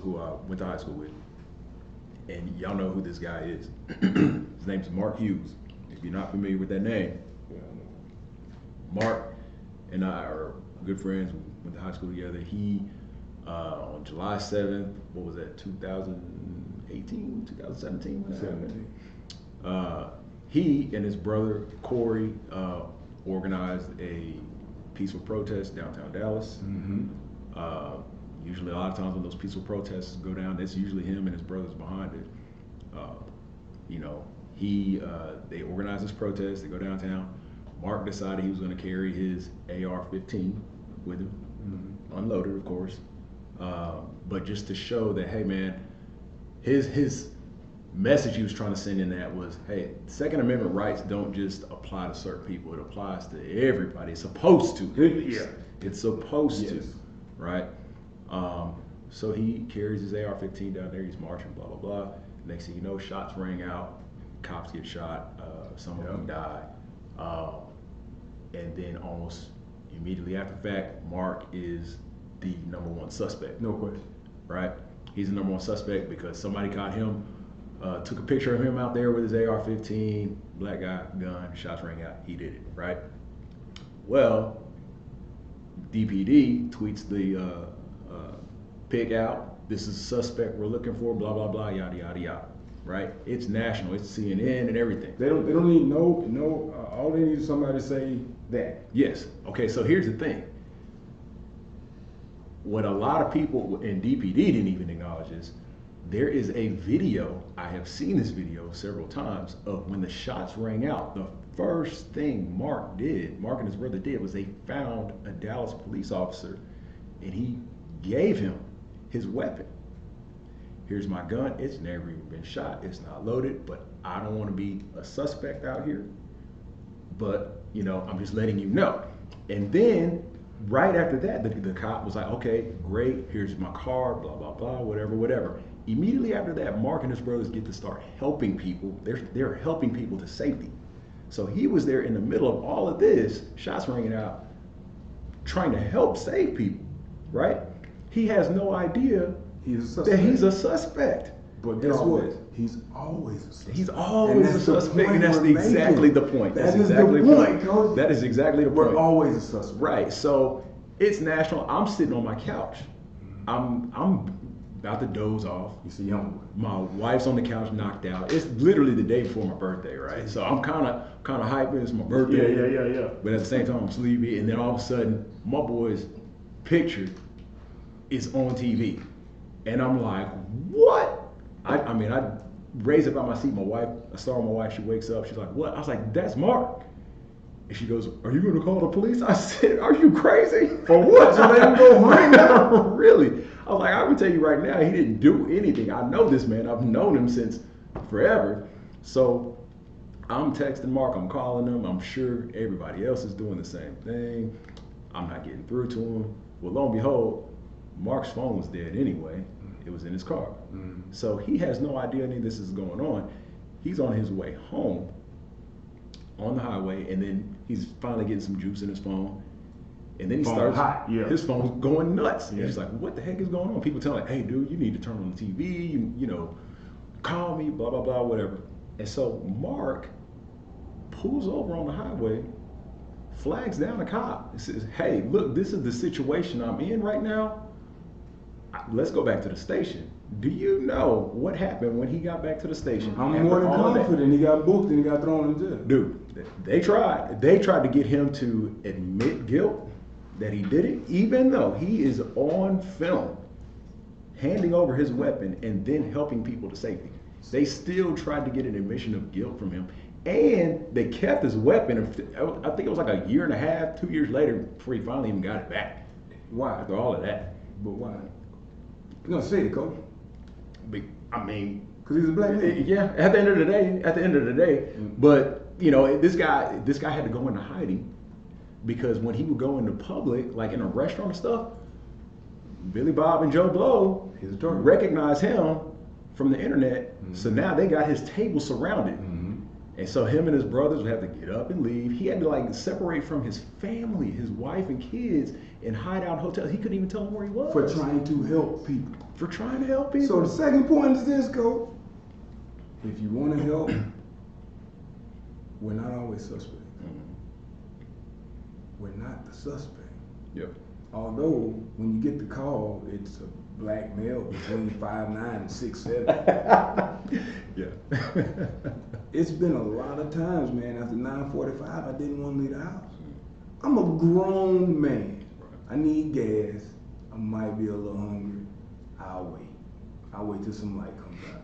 who I went to high school with, and y'all know who this guy is. His name's Mark Hughes. If you're not familiar with that name, Mark and I are good friends. We went to high school together. He, on July 7th, what was that, 2018, 2017? 17. He and his brother, Corey, organized a peaceful protest downtown Dallas. Mm-hmm. Usually a lot of times when those peaceful protests go down, it's usually him and his brothers behind it. You know, they organize this protest, they go downtown. Mark decided he was going to carry his AR-15 with him, unloaded, of course, but just to show that, hey man, his message he was trying to send in that was, hey, Second Amendment rights don't just apply to certain people, it applies to everybody. It's supposed to. Yeah. It's supposed Yes. to, right? So he carries his AR-15 down there, he's marching, blah, blah, blah. Next thing you know, shots ring out, cops get shot, some of them die. And then almost immediately after the fact, Mark is the #1 suspect. No question. Right? He's the #1 suspect because somebody caught him, took a picture of him out there with his AR-15, black guy, gun, shots rang out, he did it, right? Well, DPD tweets the pic out, this is a suspect we're looking for, blah, blah, blah, yada, yada, yada, right? It's national, it's CNN and everything. They don't need all they need is somebody to say that. Yes. Okay, so here's the thing. What a lot of people in DPD didn't even acknowledge is there is a video, I have seen this video several times, of when the shots rang out. The first thing Mark and his brother did, was they found a Dallas police officer and he gave him his weapon. Here's my gun, it's never even been shot, it's not loaded, but I don't want to be a suspect out here. But, you know, I'm just letting you know. And then right after that, the cop was like, okay, great, here's my car, blah, blah, blah, whatever, whatever. Immediately after that, Mark and his brothers get to start helping people. They're helping people to safety. So he was there in the middle of all of this, shots ringing out, trying to help save people, right? He has no idea that he's a suspect. But guess what? He's always a suspect. He's always a suspect, and that's exactly the point. That is the point, Coach. That is exactly the point. We're always a suspect. Right. So it's national. I'm sitting on my couch. I'm about to doze off. You see, young boy. My wife's on the couch, knocked out. It's literally the day before my birthday, right? So I'm kind of hyped. It's my birthday. Yeah. But at the same time, I'm sleepy, and then all of a sudden, my boy's picture is on TV, and I'm like, what? I mean, I raised up out my seat. I saw my wife. She wakes up. She's like, what? I was like, that's Mark. And she goes, are you going to call the police? I said, are you crazy? For what? So let him go home? Really? I was like, I can tell you right now, he didn't do anything. I know this man. I've known him since forever. So I'm texting Mark. I'm calling him. I'm sure everybody else is doing the same thing. I'm not getting through to him. Well, lo and behold, Mark's phone was dead anyway. It was in his car. Mm-hmm. So he has no idea any of this is going on. He's on his way home on the highway, and then he's finally getting some juice in his phone. And then he starts, his phone's going nuts. Yeah. And he's like, what the heck is going on? People telling him, hey, dude, you need to turn on the TV, you know, call me, blah, blah, blah, whatever. And so Mark pulls over on the highway, flags down a cop, and says, hey, look, this is the situation I'm in right now. Let's go back to the station. Do you know what happened when he got back to the station? I'm after more than all of that? confident he got booked and he got thrown in jail. Dude, they tried to get him to admit guilt that he did it, even though he is on film handing over his weapon and then helping people to safety. They still tried to get an admission of guilt from him, and they kept his weapon. I think it was like a year and a half, 2 years later before he finally even got it back. Why? After all of that. But why? You gonna say it, coach? I mean, Because he's a black man. yeah. At the end of the day, but you know, this guy had to go into hiding because when he would go into public, like in a restaurant and stuff, Billy Bob and Joe Blow He's a target. recognized him from the internet. So now they got his table surrounded. And so him and his brothers would have to get up and leave. He had to like separate from his family, his wife and kids, and hide out in hotels. He couldn't even tell them where he was. For trying to help people. For trying to help people. So the second point is this, coach. If you want to help, we're not always suspect. We're not the suspect. Yep. Although when you get the call, it's a black male between 5'9" and 6'7". Yeah. It's been a lot of times, man. After 9:45, I didn't want to leave the house. I'm a grown man. I need gas. I might be a little hungry. I'll wait. I'll wait till some light comes out.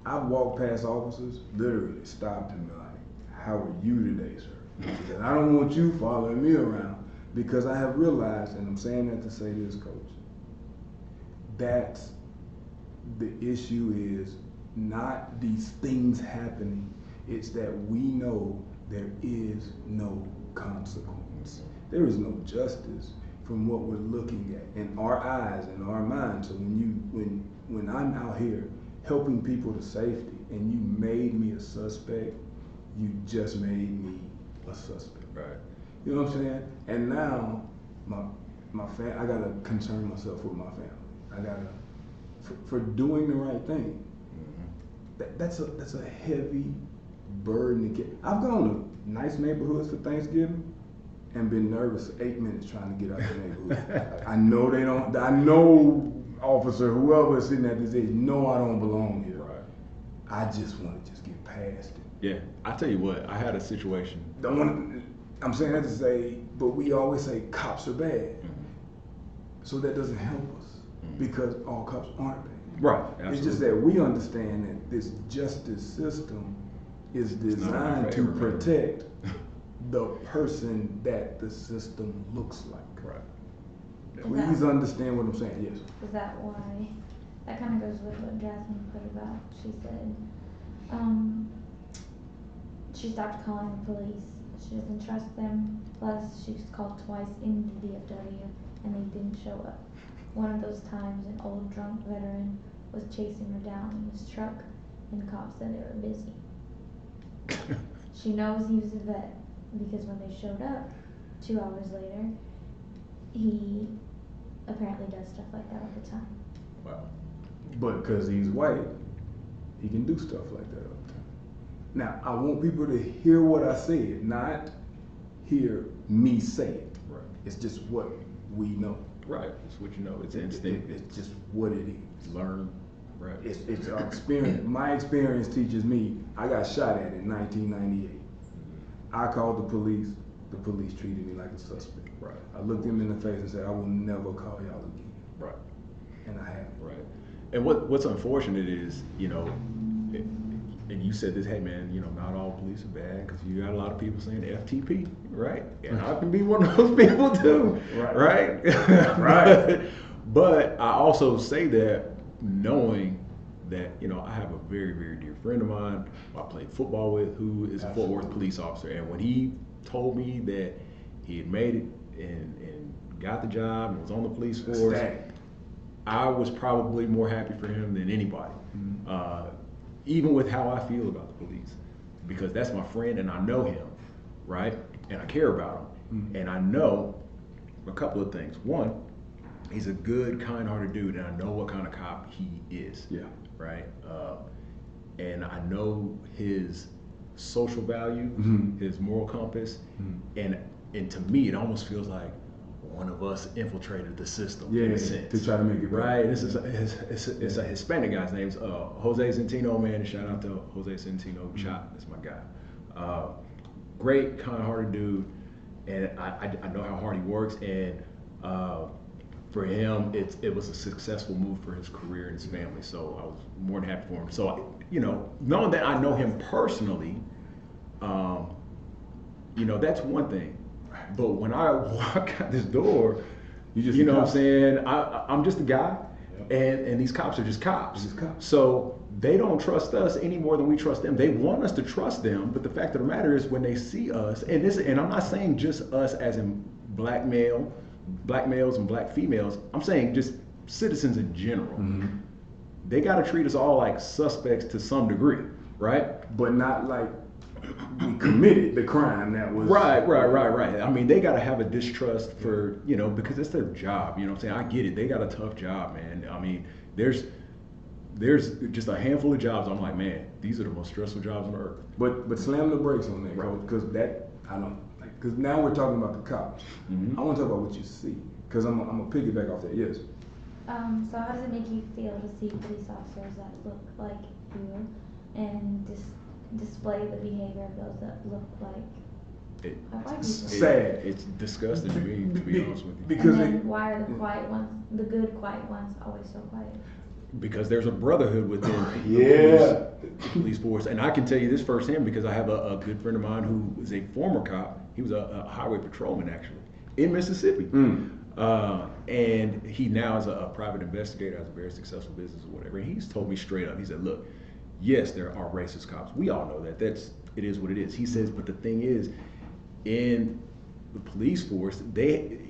I've walked past officers, literally stopped and be like, "How are you today, sir?" Because I don't want you following me around, because I have realized, and I'm saying that to say this, coach, that's the issue is not these things happening. It's that we know there is no consequence. There is no justice from what we're looking at in our eyes and our minds. So when I'm out here helping people to safety and you made me a suspect, you just made me a suspect. Right. You know what I'm saying? And now I gotta concern myself with my family. I gotta for doing the right thing. That's a heavy burden to get. I've gone to nice neighborhoods for Thanksgiving and been nervous 8 minutes trying to get out the neighborhood. I know they don't. I know officer, whoever is sitting at this age, know I don't belong here. Right. I just want to just get past it. Yeah. I tell you what, I had a situation. I'm saying that to say, but we always say cops are bad. So that doesn't help us because all cops aren't bad. Right. Absolutely. It's just that we understand that this justice system is designed to protect the person that the system looks like. Right. Please understand what I'm saying. Yes. Is that why? That kind of goes with what Jasmine put about. She said, she stopped calling the police. She doesn't trust them. Plus, she's called twice in the DFW and they didn't show up. One of those times, an old drunk veteran was chasing her down in his truck, and the cops said they were busy. She knows he was a vet because when they showed up 2 hours later, he apparently does stuff like that all the time. Wow. But because he's white, he can do stuff like that all the time. Now, I want people to hear what I said, not hear me say it. Right. It's just what we know. Right. It's what you know. It's instinct. It's just what it is. Learn. Right. It's our experience. My experience teaches me. I got shot at in 1998. I called the police. The police treated me like a suspect. Right. I looked them in the face and said, "I will never call y'all again." Right. And I haven't. Right. And what's unfortunate is, you know, and you said this, hey man, you know, not all police are bad because you got a lot of people saying FTP, right? And I can be one of those people too, right? Right. But I also say that knowing that, you know, I have a very, very dear friend of mine who I played football with who is a Fort Worth police officer. And when he told me that he had made it and got the job and was on the police force, I was probably more happy for him than anybody. Even with how I feel about the police, because that's my friend and I know him, right? And I care about him. And I know a couple of things. One, he's a good, kind-hearted dude, and I know what kind of cop he is. Yeah. Right. And I know his social value, his moral compass, and to me, it almost feels like, one of us infiltrated the system. Yeah, in a sense. to try to make it better. right. This is it's a Hispanic guy's name's Jose Centino, man. Shout out to Jose Centino. Chop, that's my guy. Great, kind-hearted dude, and I know how hard he works, and for him, it was a successful move for his career and his family. So I was more than happy for him. So knowing that I know him personally, that's one thing. But when I walk out this door, you know what I'm saying? I'm just a guy, and these cops are just cops. So they don't trust us any more than we trust them. They want us to trust them, but the fact of the matter is when they see us, and I'm not saying just us as in black males and black females, I'm saying just citizens in general. Mm-hmm. They got to treat us all like suspects to some degree, right? But not like we committed the crime that was right. I mean, they got to have a distrust for because it's their job. You know what I'm saying? I get it. They got a tough job, man. I mean, there's just a handful of jobs. I'm like, man, these are the most stressful jobs on earth. But slam the brakes on that, Coach, because because now we're talking about the cops. Mm-hmm. I want to talk about what you see, because I'm gonna piggyback off that. Yes. So how does it make you feel to see police officers that look like you and display the behavior of those that look like it's sad. It's disgusting to me, to be honest with you. Because why are the quiet ones, the good quiet ones, always so quiet? Because there's a brotherhood within the police force, and I can tell you this firsthand because I have a good friend of mine who is a former cop. He was a highway patrolman actually in Mississippi, and he now is a private investigator, has a very successful business or whatever. And he's told me straight up. He said, "Look, yes, there are racist cops. We all know that. It is what it is." He says, "But the thing is, in the police force,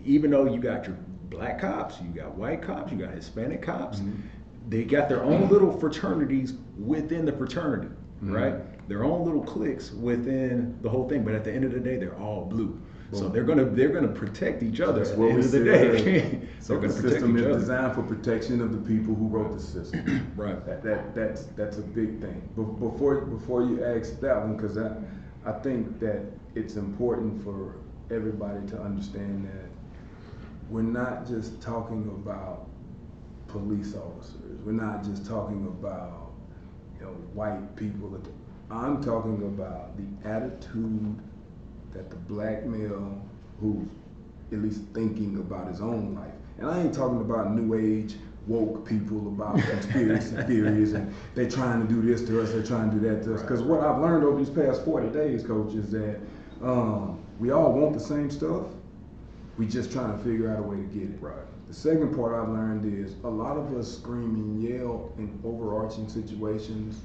even though you got your black cops, you got white cops, you got Hispanic cops." Mm-hmm. They got their own little fraternities within the fraternity, right? Their own little cliques within the whole thing. But at the end of the day, they're all blue. So they're gonna protect each other at the end of the day. So the system is designed for protection of the people who wrote the system. Right. That's a big thing. Before you ask that one, because I think that it's important for everybody to understand that we're not just talking about police officers. We're not just talking about white people. I'm talking about the attitude that the black male who's at least thinking about his own life. And I ain't talking about new age woke people about conspiracy theories and they're trying to do this to us, they're trying to do that to us. Because what I've learned over these past 40 days, Coach, is that we all want the same stuff. We just trying to figure out a way to get it. Right. The second part I've learned is a lot of us scream and yell in overarching situations,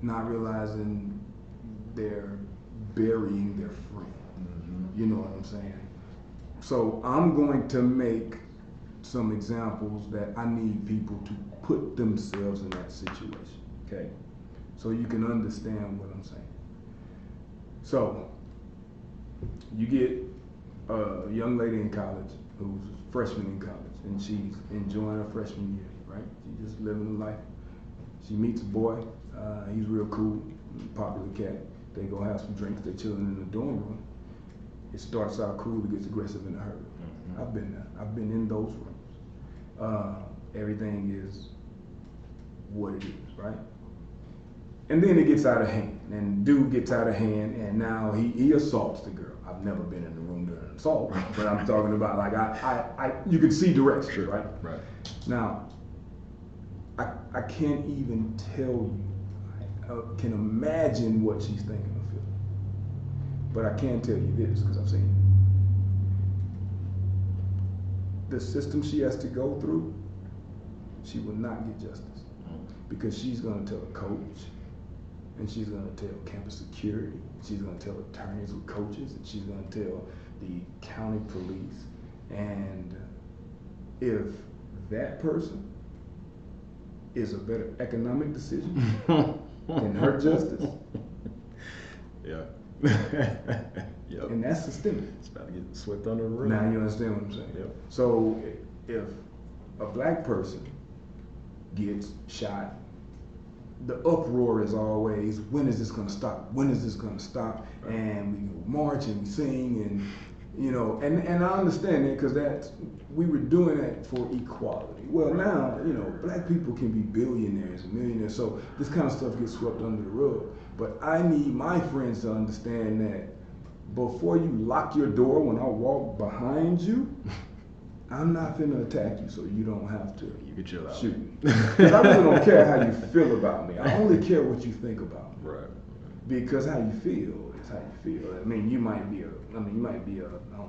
not realizing they're burying their friend. Mm-hmm. You know what I'm saying? So I'm going to make some examples that I need people to put themselves in that situation. Okay? So you can understand what I'm saying. So you get a young lady in college who's a freshman in college and she's enjoying her freshman year, right? She's just living the life. She meets a boy, he's real cool, popular cat. They go have some drinks, they're chilling in the dorm room. It starts out cool, it gets aggressive in a hurry. Mm-hmm. I've been there, I've been in those rooms. Everything is what it is, right? And then it gets out of hand, and dude gets out of hand, and now he assaults the girl. I've never been in the room during an assault, but I'm talking about like you can see direction, sure, right? Right. Now, I can't even tell you, I can imagine what she's thinking or feeling, but I can tell you this because I've seen it. The system she has to go through, she will not get justice because she's going to tell a coach. And she's going to tell campus security, she's going to tell attorneys with coaches, and she's going to tell the county police. And if that person is a better economic decision than her justice, yeah. Yep. And that's systemic. It's about to get swept under the rug. Now you understand what I'm saying? Yep. So if a black person gets shot, the uproar is always, when is this going to stop? When is this going to stop? And we march and we sing, and You know, and I understand that because we were doing that for equality. Well, now, you know, black people can be billionaires and millionaires, so this kind of stuff gets swept under the rug. But I need my friends to understand that before you lock your door when I walk behind you, I'm not finna attack you so you don't have to You can chill out. shoot me. Because I really don't care how you feel about me. I only care what you think about me. Right. Because how you feel is how you feel. I mean, you might be I don't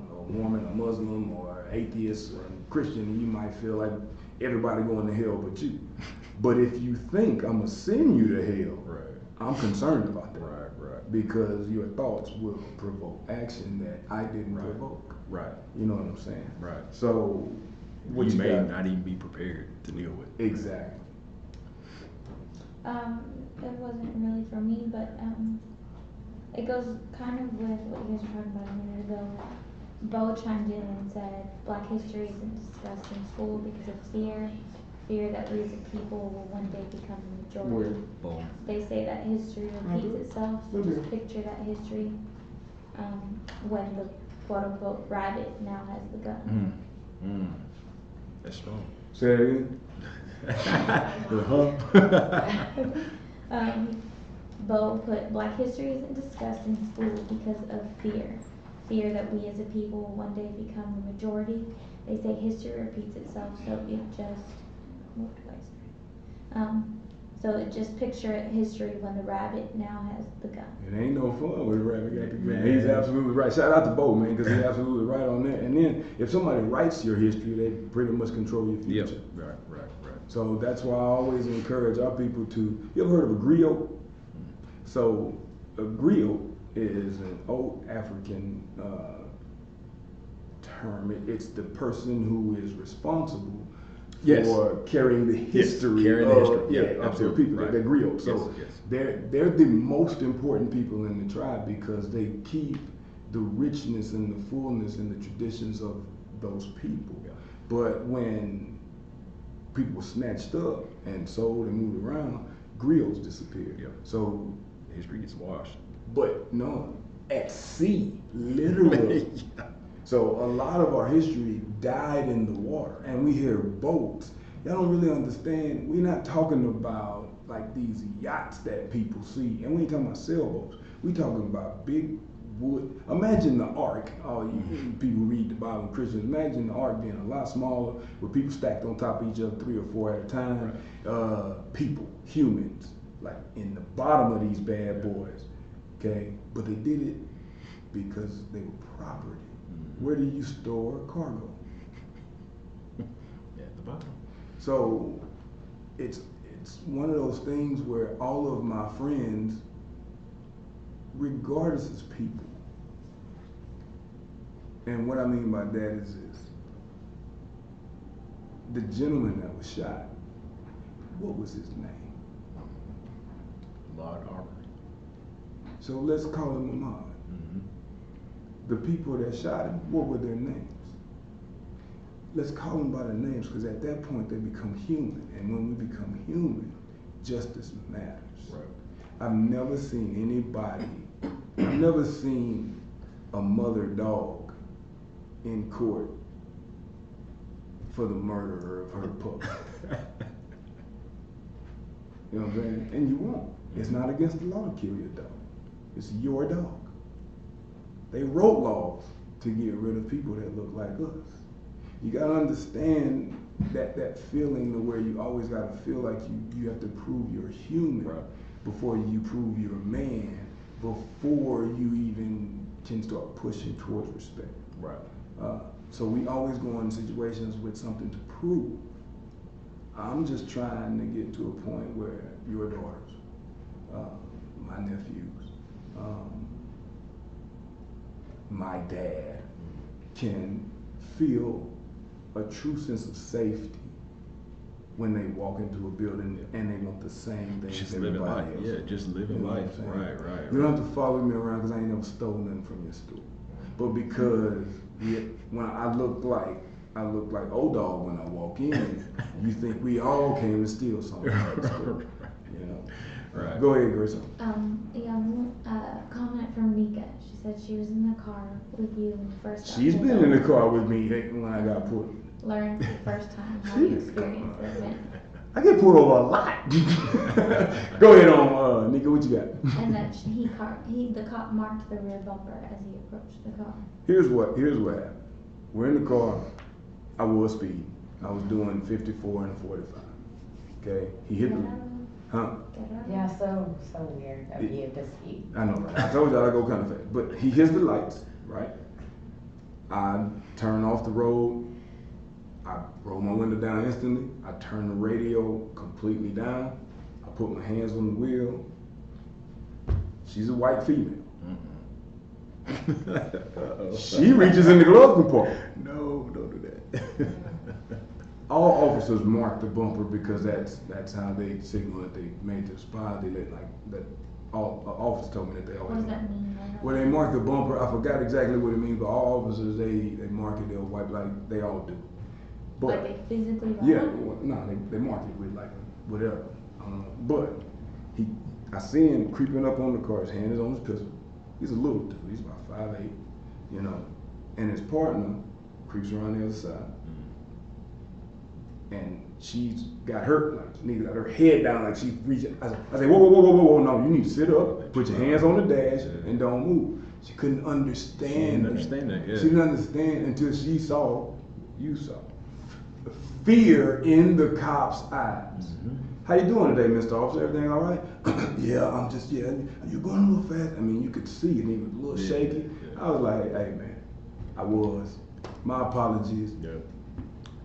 know, Mormon or Muslim or atheist or Christian, and you might feel like everybody going to hell but you. But if you think I'm gonna send you to hell, Right. I'm concerned about that. Right. Right. Because your thoughts will provoke action that I didn't Right. provoke. Right. You know what I'm saying? Right. So what You may got? not even be prepared to deal with. Exactly. It wasn't really for me, but it goes kind of with what you guys were talking about a minute ago. Bo chimed in and said Black history isn't discussed in school because of fear that we as a people will one day become the majority. Boom. They say that history repeats itself, so Okay. just picture that history when the quote unquote rabbit now has the gun. That's strong. Say that again. Bo put Black history isn't discussed in school because of fear that we as a people will one day become the majority. They say history repeats itself, so it just what do I say? So it just picture history when the rabbit now has the gun. It ain't no fun with a rabbit got the gun. Man. He's absolutely right. Shout out to Bo, man, because he's absolutely right on that. And then if somebody writes your history, they pretty much control your Yep. future. Right. So that's why I always encourage our people to. You ever heard of a griot? So a griot is an old African term. It's the person who is responsible Yes. for carrying the history. carrying the history. Yeah, of the absolutely. people. Right. They're griots. So Yes. they're the most important people in the tribe because they keep the richness and the fullness and the traditions of those people. Yeah. But when people were snatched up and sold and moved around, griots disappeared. Yeah. So, History gets washed. but no, at sea, literally. Yeah. So a lot of our history died in the water, and we hear boats. Y'all don't really understand. We're not talking about like these yachts that people see, and we ain't talking about sailboats. We talking about big wood. Imagine the ark. All you people who read the Bible, Christians. Imagine the ark being a lot smaller, with people stacked on top of each other, 3 or 4 at a time. People, humans, like in the bottom of these bad boys. Okay, but they did it because they were property. Where do you store cargo? At the bottom. So it's one of those things where all of my friends, regardless as people, and what I mean by that is this: the gentleman that was shot, what was his name? Lord Arbor. So let's call him Ahmad. The people that shot him, what were their names? Let's call them by their names, because at that point they become human. And when we become human, justice matters. Right. I've never seen I've never seen a mother dog in court for the murder of her pup. You know what I'm saying? And you won't. It's not against the law to kill your dog. It's your dog. They wrote laws to get rid of people that look like us. You gotta understand that feeling to where you always gotta feel like you have to prove you're human before you prove you're a man, before you even can start pushing towards respect. Right. So we always go in situations with something to prove. I'm just trying to get to a point where your daughters, my nephews, my dad can feel a true sense of safety when they walk into a building and they want the same thing Just as living everybody life. else. Yeah, just living You know what life. I'm saying? Right. You don't have to follow me around because I ain't never stolen nothing from your store. But because when I look like old dog when I walk in, you think we all came to steal something from the store. You know. Right. Go ahead, Grace. Comment from Nika. She said she was in the car with you when you first got She's pulled been in the over. car with me when I got pulled. Learned the first time how you experienced the event. I get pulled over a lot. Go ahead on, Nika, what you got? And that the cop marked the rear bumper as he approached the car. Here's what happened. We're in the car. I was speeding. I was doing 54 and 45. Okay, he hit me. Huh? Yeah, so weird of you to speak. I know, right? I told you I go kind of fast, but he hits the lights, right? I turn off the road. I roll my window down instantly. I turn the radio completely down. I put my hands on the wheel. She's a white female. She reaches in the glove compartment. No, don't do that. All officers mark the bumper because that's how they signal that they made their spot. They let like that. All officers told me that they always. What does that mean? Well, they mark the bumper. I forgot exactly what it means, but all officers they mark it. They'll wipe like they all do. But Like they physically write yeah, it? well, no, they mark it with like whatever. But I see him creeping up on the car. His hand is on his pistol. He's a little dude. He's about 5'8", you know, and his partner creeps around the other side. And she's got her, like, nigga, got her head down, like she's reaching. I say, whoa, no, you need to sit up, put your hands on the dash, and don't move. She couldn't understand. She didn't understand that, yeah. She didn't understand until she saw, you saw, fear in the cop's eyes. How you doing today, Mr. Officer? Everything all right? Yeah, I'm just, yeah, you're going a little fast. I mean, you could see it, he was a little shaky. Yeah. I was like, hey, man, I was. My apologies. Yeah.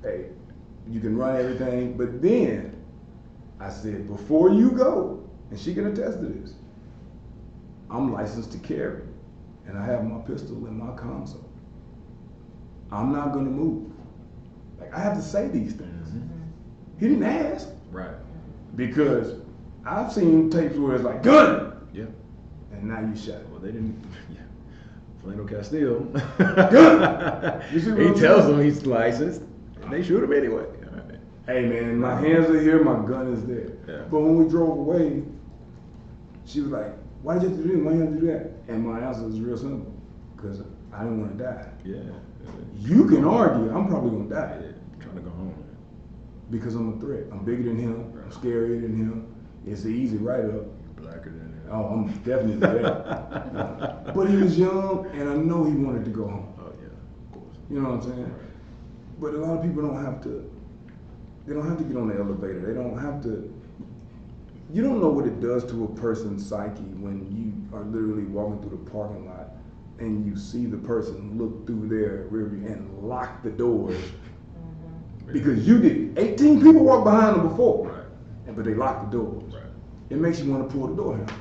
Hey, you can run everything, but then I said, before you go, and she can attest to this, I'm licensed to carry, and I have my pistol in my console. I'm not gonna move. Like, I have to say these things. He didn't ask. Right. Because I've seen tapes where it's like, gun! Yeah. And now you shot it. Well, they didn't. Yeah. Flano Castile. Gun! You see what He I'm tells saying? them he's licensed, and they shoot him anyway. All right. Hey man, my hands are here, my gun is there. Yeah. But when we drove away, she was like, why did you have to do this? Why did you have to do that? And my answer was real simple, because I didn't want to die. Yeah. You can argue, I'm probably going to die. Yeah. Trying to go home. Because I'm a threat. I'm bigger than him, I'm scarier than him. It's an easy write-up. Blacker than him. Oh, I'm definitely that. But he was young, and I know he wanted to go home. Oh yeah, of course. You know what I'm saying? But a lot of people don't have to. They don't have to get on the elevator. They don't have to. You don't know what it does to a person's psyche when you are literally walking through the parking lot and you see the person look through their rearview and lock the doors because you did. 18 people walked behind them before, Right. but they locked the doors. Right. It makes you want to pull the door handle.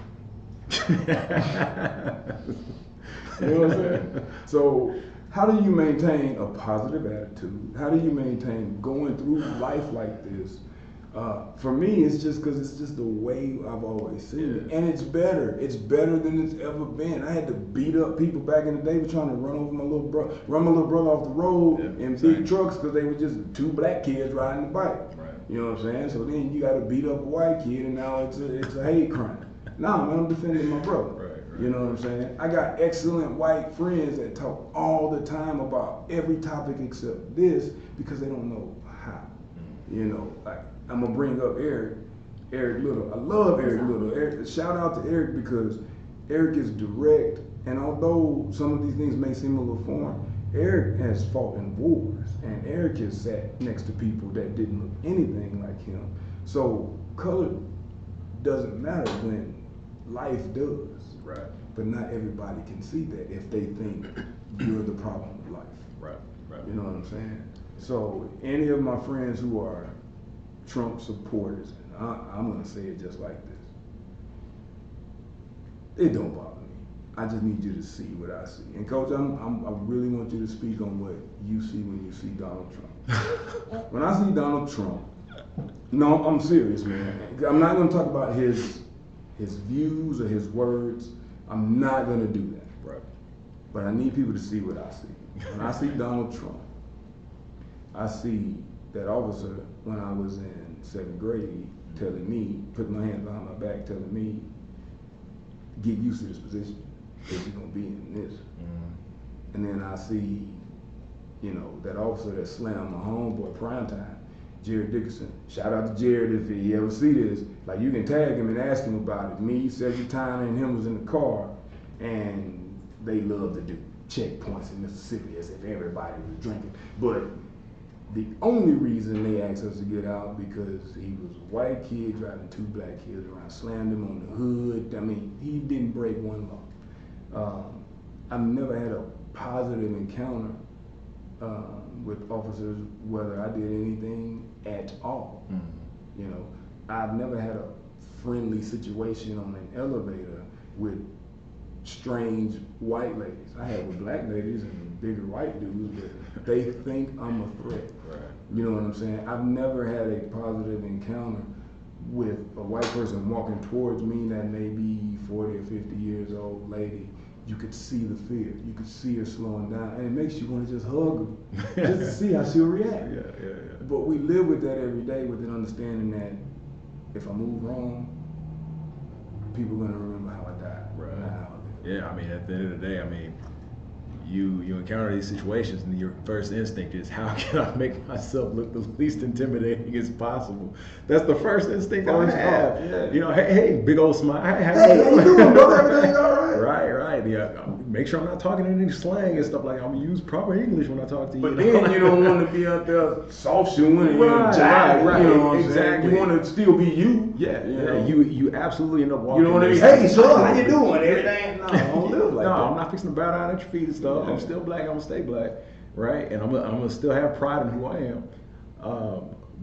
You know what I'm saying? So, how do you maintain a positive attitude? How do you maintain going through life like this? For me, it's just because it's just the way I've always seen it. And it's better. It's better than it's ever been. I had to beat up people back in the day for trying to run over my little brother, run my little brother off the road in big trucks because they were just two black kids riding the bike. Right. You know what I'm saying? So then you got to beat up a white kid, and now it's a hate crime. Nah, man, I'm defending my brother. Right. You know what I'm saying? I got excellent white friends that talk all the time about every topic except this because they don't know how. You know, like I'm gonna bring up Eric Little. I love Eric Little. Shout out to Eric because Eric is direct, and although some of these things may seem a little foreign, Eric has fought in wars, and Eric has sat next to people that didn't look anything like him. So color doesn't matter when life does. Right. But not everybody can see that if they think you're the problem with life. Right. Right. You know what I'm saying? So any of my friends who are Trump supporters, and I'm gonna say it just like this. It don't bother me. I just need you to see what I see. And Coach, I really want you to speak on what you see when you see Donald Trump. When I see Donald Trump, no, I'm serious, man. I'm not gonna talk about his views or his words. I'm not gonna do that. Right. But I need people to see what I see. When I see Donald Trump, I see that officer when I was in 7th grade telling me, putting my hands behind my back, telling me, get used to this position, because you're gonna be in this. And then I see, you know, that officer that slammed my homeboy prime time, Jared Dickerson. Shout out to Jared if he ever see this. Like, you can tag him and ask him about it. Me, Cedric Tyner, and him was in the car, and they love to do checkpoints in Mississippi as if everybody was drinking. But the only reason they asked us to get out because he was a white kid driving two black kids around, slammed him on the hood. I mean, he didn't break one law. I've never had a positive encounter with officers, whether I did anything at all. You know, I've never had a friendly situation on an elevator with strange white ladies. I had with black ladies and bigger white dudes, but they think I'm a threat. Right. You know what I'm saying? I've never had a positive encounter with a white person walking towards me that may be 40 or 50 years old lady. You could see the fear. You could see her slowing down, and it makes you want to just hug her, just to see how she'll react. Yeah. But we live with that every day, with an understanding that if I move wrong, people are gonna remember how I died. Right. Not how I lived. Yeah, I mean, at the end of the day, I mean, you encounter these situations and your first instinct is, how can I make myself look the least intimidating as possible? That's the first instinct I have. Yeah. You know, hey, big old smile. Hey, Hey, how you doing, brother? Everything all right? Right. Yeah, make sure I'm not talking in any slang and stuff like that. I'm gonna use proper English when I talk to you. But then you don't want to be out there soft shoeing and jive. Right. You know what I'm Exactly. saying? You want to still be you. Yeah. You know? You absolutely end up walking. You know what I mean? this- Hey, sir, how you doing? Everything? No, I don't live like no, that. I'm not fixing to bow down at your feet and stuff. Yeah. I'm still black. I'm gonna stay black, right? And I'm gonna still have pride in who I am.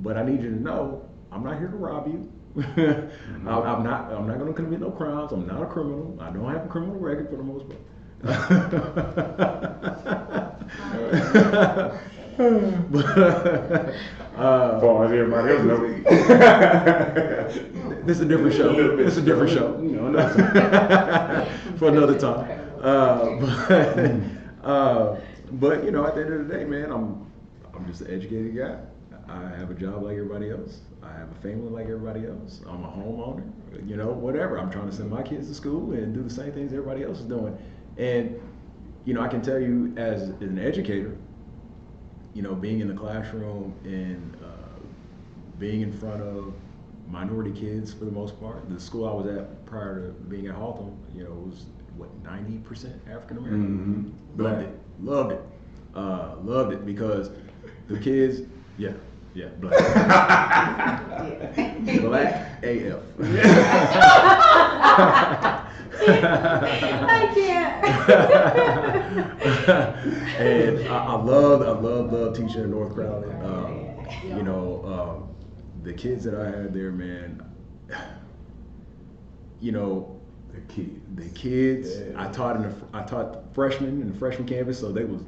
But I need you to know, I'm not here to rob you. I'm not gonna commit no crimes. I'm not a criminal. I don't have a criminal record for the most part. far as everybody else knows. This is a different show. It's a different show. You know, another For another time. But you know, at the end of the day, man, I'm just an educated guy. I have a job like everybody else. I have a family like everybody else. I'm a homeowner. You know, whatever. I'm trying to send my kids to school and do the same things everybody else is doing. And you know, I can tell you as an educator, you know, being in the classroom and being in front of minority kids for the most part. The school I was at prior to being at Hawthorne, you know, was what, 90% African American. Loved it because the kids, yeah, black, black AF. I can't. And I love teaching in North Crowley. You know, the kids that I had there, man, you know, the kids. Yeah. I taught freshmen in the freshman campus, so they was,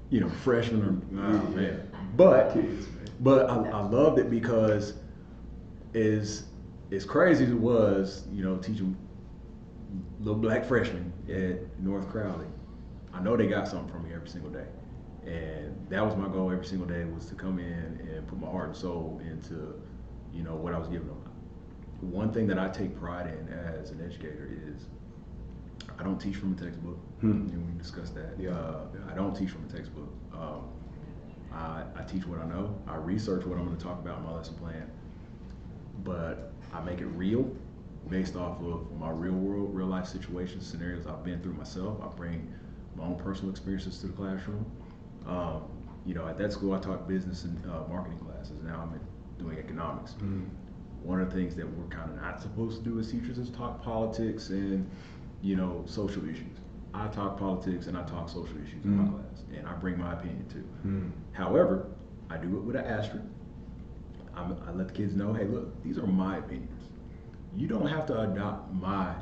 you know, freshmen. Man, but kids, I loved it because as crazy as it was, you know, teaching little black freshmen at North Crowley, I know they got something from me every single day. And that was my goal every single day, was to come in and put my heart and soul into, you know, what I was giving them. One thing that I take pride in as an educator is I don't teach from a textbook. And we discussed that. I don't teach from a textbook. I teach what I know. I research what I'm going to talk about in my lesson plan. But I make it real, based off of my real world, real life situations, scenarios I've been through myself. I bring my own personal experiences to the classroom. You know, at that school I taught business and marketing classes. Now I'm doing economics. One of the things that we're kind of not supposed to do as teachers is talk politics and, you know, social issues. I talk politics and I talk social issues in my class, and I bring my opinion too. However, I do it with an asterisk. I let the kids know, hey, look, these are my opinions. You don't have to adopt my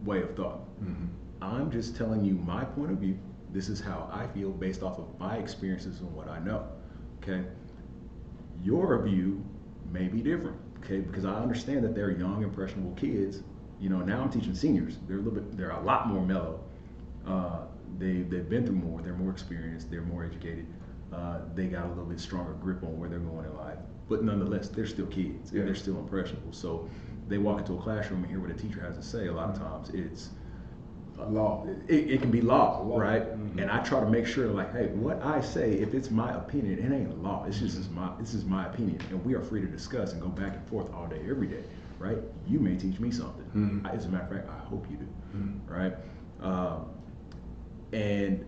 way of thought. I'm just telling you my point of view. This is how I feel based off of my experiences and what I know. Okay? Your view may be different. Okay? Because I understand that they're young, impressionable kids. You know, now I'm teaching seniors. They're a lot more mellow. They've been through more. They're more experienced. They're more educated. They got a little bit stronger grip on where they're going in life. but nonetheless, they're still kids. Yeah. And they're still impressionable. So they walk into a classroom and hear what a teacher has to say. A lot of times, it's Law. It can be law, Law. right? Mhm. And I try to make sure, like, hey, what I say, if it's my opinion, it ain't law. It's just this is my opinion, and we are free to discuss and go back and forth all day, every day, right? You may teach me something. Mhm. As a matter of fact, I hope you do, Mhm. right? And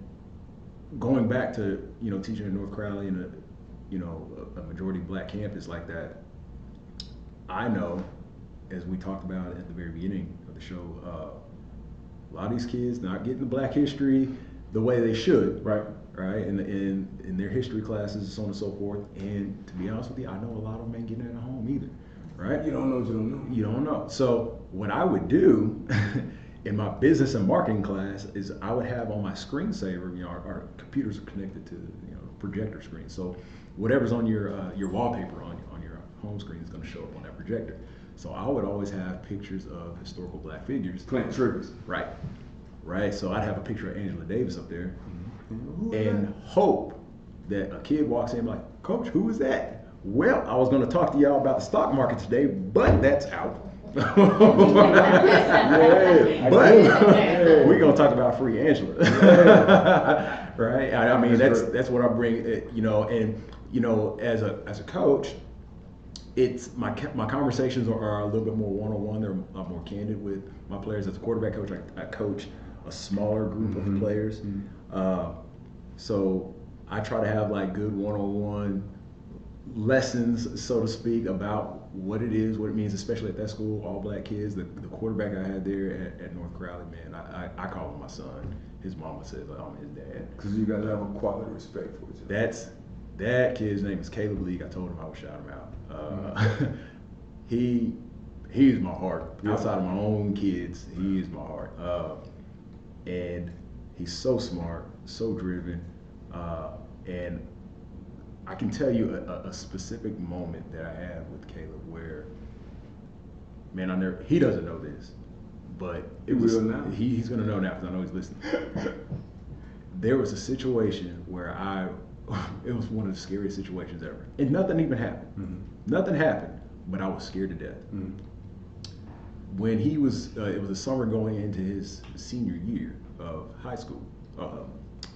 going back to teaching in North Crowley and a majority black campus like that, I know, as we talked about at the very beginning of the show. A lot of these kids not getting the Black history the way they should, Right. right? In their history classes, so on and so forth. And to be honest with you, I know a lot of them ain't getting it at home either, right? You don't know what you don't know. You don't know. So what I would do in my business and marketing class is I would have on my screensaver, our computers are connected to projector screen. So whatever's on your wallpaper on your home screen is going to show up on that projector. So I would always have pictures of historical black figures. Plant triggers. Right. Right. So I'd have a picture of Angela Davis up there Who is and that? hope that a kid walks in like, Coach, who is that? Well, I was going to talk to y'all about the stock market today, but that's out. Yeah, But yeah. we're going to talk about free Angela. Right. I mean, that's what I bring, and as a coach, it's my conversations are a little bit more one-on-one. They're more candid with my players. As a quarterback coach, I coach a smaller group of players. So I try to have like good one-on-one lessons, so to speak, about what it is, what it means, especially at that school, all black kids. The quarterback I had there at North Crowley, man, I call him my son. His mama says I'm his dad. Because you guys have a quality respect for each other. That kid's name is Caleb League. I told him I would shout him out. He's my heart. Yeah. Outside of my own kids, he is my heart. And he's so smart, so driven. And I can tell you a specific moment that I had with Caleb where, man, he doesn't know this, but He will now. He's gonna know now because I know he's listening. There was a situation where it was one of the scariest situations ever. And nothing even happened. Mm-hmm. Nothing happened, but I was scared to death. Mm-hmm. When he was, it was a summer going into his senior year of high school.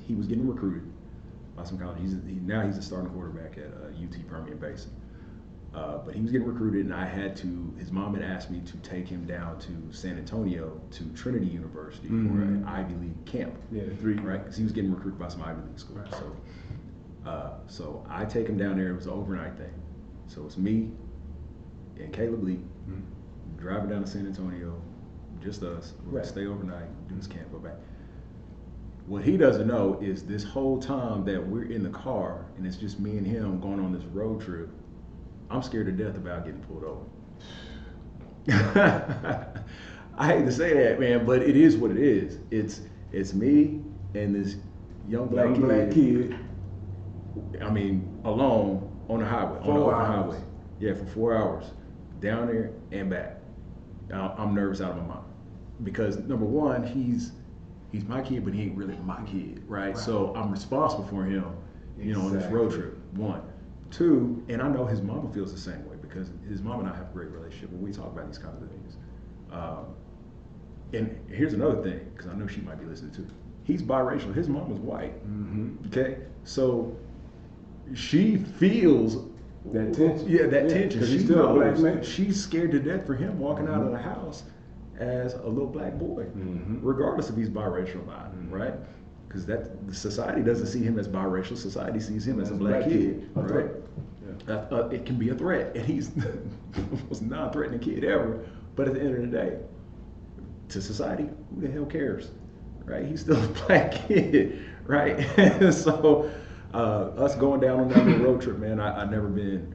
He was getting recruited by some college. Now he's a starting quarterback at UT Permian Basin. But he was getting recruited, and his mom had asked me to take him down to San Antonio to Trinity University for an Ivy League camp. Yeah, 3. Right? Because he was getting recruited by some Ivy League schools. Right. So I take him down there. It was an overnight thing. So it's me and Caleb Lee driving down to San Antonio, just us. We're Right. gonna stay overnight, do this camp, go back. What he doesn't know is this whole time that we're in the car and it's just me and him going on this road trip, I'm scared to death about getting pulled over. I hate to say that, man, but it is what it is. It's me and this young black kid. I mean, alone on the highway, on the 4 open hours. highway. Yeah, for 4 hours, down there and back. I'm nervous out of my mind because number one, he's my kid, but he ain't really my kid, right? So I'm responsible for him, on this road trip. 1, 2, and I know his mama feels the same way because his mom and I have a great relationship when we talk about these kinds of things. And here's another thing, because I know she might be listening too. He's biracial. His mom is white. Okay, so she feels That tension. Yeah, that Yeah, tension. 'cause She he's still a black knows man. she's scared to death for him walking out of the house as a little black boy, regardless if he's biracial or not, right? Because the society doesn't see him as biracial. Society sees him as a black kid, A right? threat. Yeah. It can be a threat, and he's the most non-threatening kid ever. But at the end of the day, to society, who the hell cares, right? He's still a black kid, right? So us going down on that little road trip, man, I never been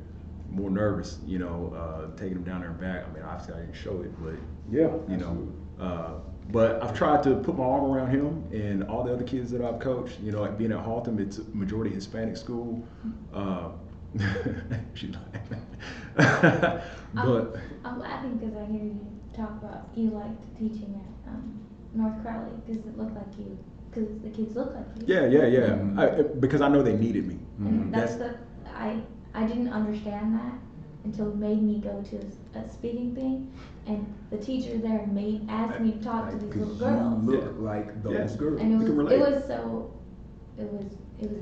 more nervous, taking him down there and back. I mean, obviously I didn't show it, but Yeah. but I've tried to put my arm around him and all the other kids that I've coached. Being at Haltom, it's a majority Hispanic school. She's laughing. But I'm laughing because I hear you talk about you liked teaching at North Crowley because because the kids look like you. yeah. Because I know they needed me. And That's- I I didn't understand that until it made me go to a speaking thing, and the teacher there asked me to talk to these little girls, You look like those girls. and You can it relate. was so, it was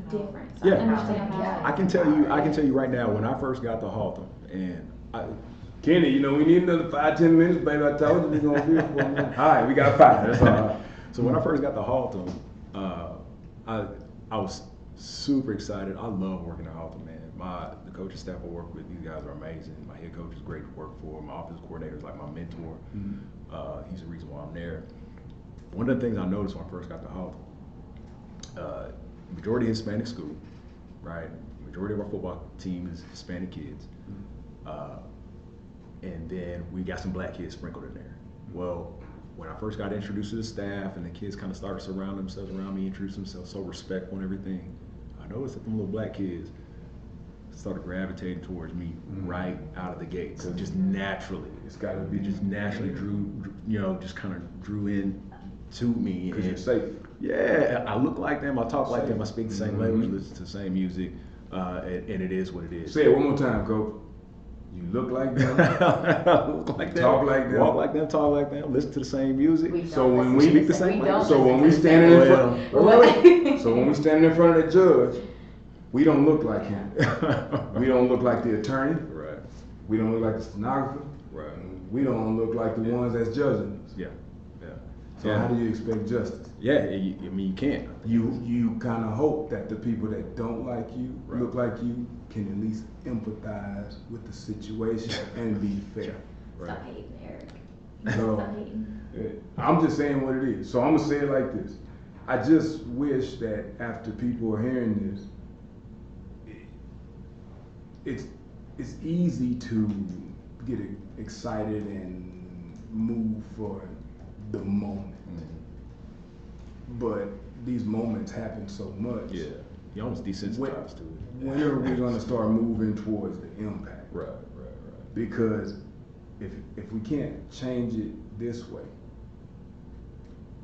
different. So Yeah. I understand that. I can tell you right now, when I first got to Haltom, and Kenny, you know, we need another 5-10 minutes, baby. I told you we gonna be here for a minute. All right, we got 5. That's all right. So when I first got to Haltom, I was super excited. I love working at Haltom, man. The coaching staff I work with, these guys are amazing. My head coach is great to work for. My office coordinator is like my mentor. He's the reason why I'm there. One of the things I noticed when I first got to Haltom, majority Hispanic school, right? Majority of our football team is Hispanic kids. And then we got some black kids sprinkled in there. Well, when I first got introduced to the staff and the kids kind of started surrounding themselves around me, introduce themselves, so respectful and everything, I noticed that them little black kids started gravitating towards me right out of the gate. So just naturally, It's gotta be just naturally just kind of drew in to me. because you're safe. Yeah, I look like them, I talk like them, I speak the same language, listen to the same music, and it is what it is. Say it one more time, Coach. You look like them. Look like them, Talk like them. walk like them, talk like them, listen to the same music. We So don't when listen we to speak the same don't language. So when listen we to standing in Well, front, so when we standing in front of the judge, we don't look like him. We don't look like the attorney. Right, We don't look like the stenographer. right. We don't look like the ones that's judging us. Yeah, yeah. So yeah. how do you expect justice? Yeah, I mean, you can't. You kind of hope that the people that don't like you, Right. look like you, can at least empathize with the situation and be fair. Right. Stop hating, Eric. So, Stop hating. I'm just saying what it is. So I'm gonna say it like this. I just wish that after people are hearing this, it's easy to get excited and move for the moment. But these moments happen so much. Yeah, you almost desensitized to it. When are we gonna start moving towards the impact? Right. Because if we can't change it this way,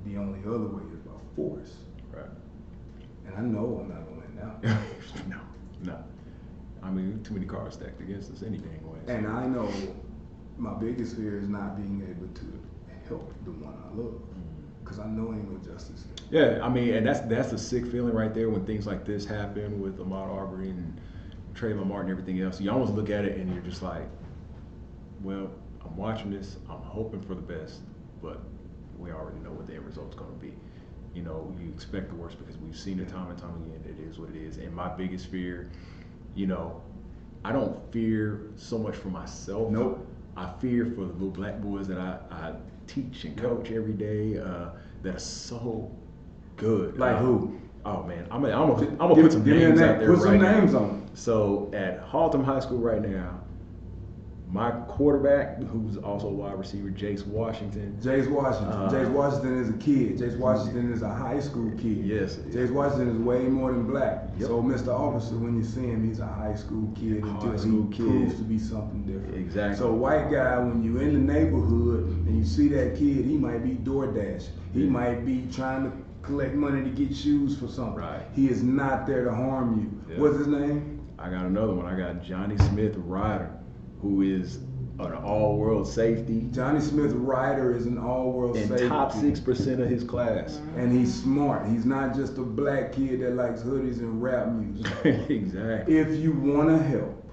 the only other way is by force. Right. And I know I'm not gonna win now. No. I mean, too many cards stacked against us any dang way. And I know my biggest fear is not being able to help the one I love. Because I know ain't no justice there. Yeah, I mean, and that's a sick feeling right there when things like this happen with Ahmaud Arbery and Trayvon Martin and everything else. You almost look at it and you're just like, well, I'm watching this, I'm hoping for the best, but we already know what the end result's going to be. You know, you expect the worst because we've seen it time and time again. It is what it is. And my biggest fear, you know, I don't fear so much for myself. Nope. I fear for the little black boys that I teach and coach every day that are so good. Like who? Oh man, I'm gonna put some Give me a names name. out there Put some right now. names on So at Haltom High School right now, my quarterback, who's also a wide receiver, Jace Washington. Jace Washington. Jace Washington is a kid. Jace Washington is a high school kid. Yes. Jace Washington is way more than black. Yep. So Mr. Officer, when you see him, he's a high school kid until High school he kid. proves to be something different. Exactly. So white guy, when you in the neighborhood and you see that kid, he might be DoorDash. He Yeah. might be trying to collect money to get shoes for something. Right. He is not there to harm you. Yeah. What's his name? I got another one. I got Johnny Smith Ryder, who is an all-world safety Johnny Smith Ryder is an all-world and safety. top 6% of his class. And he's smart. He's not just a black kid that likes hoodies and rap music. Exactly. If you want to help,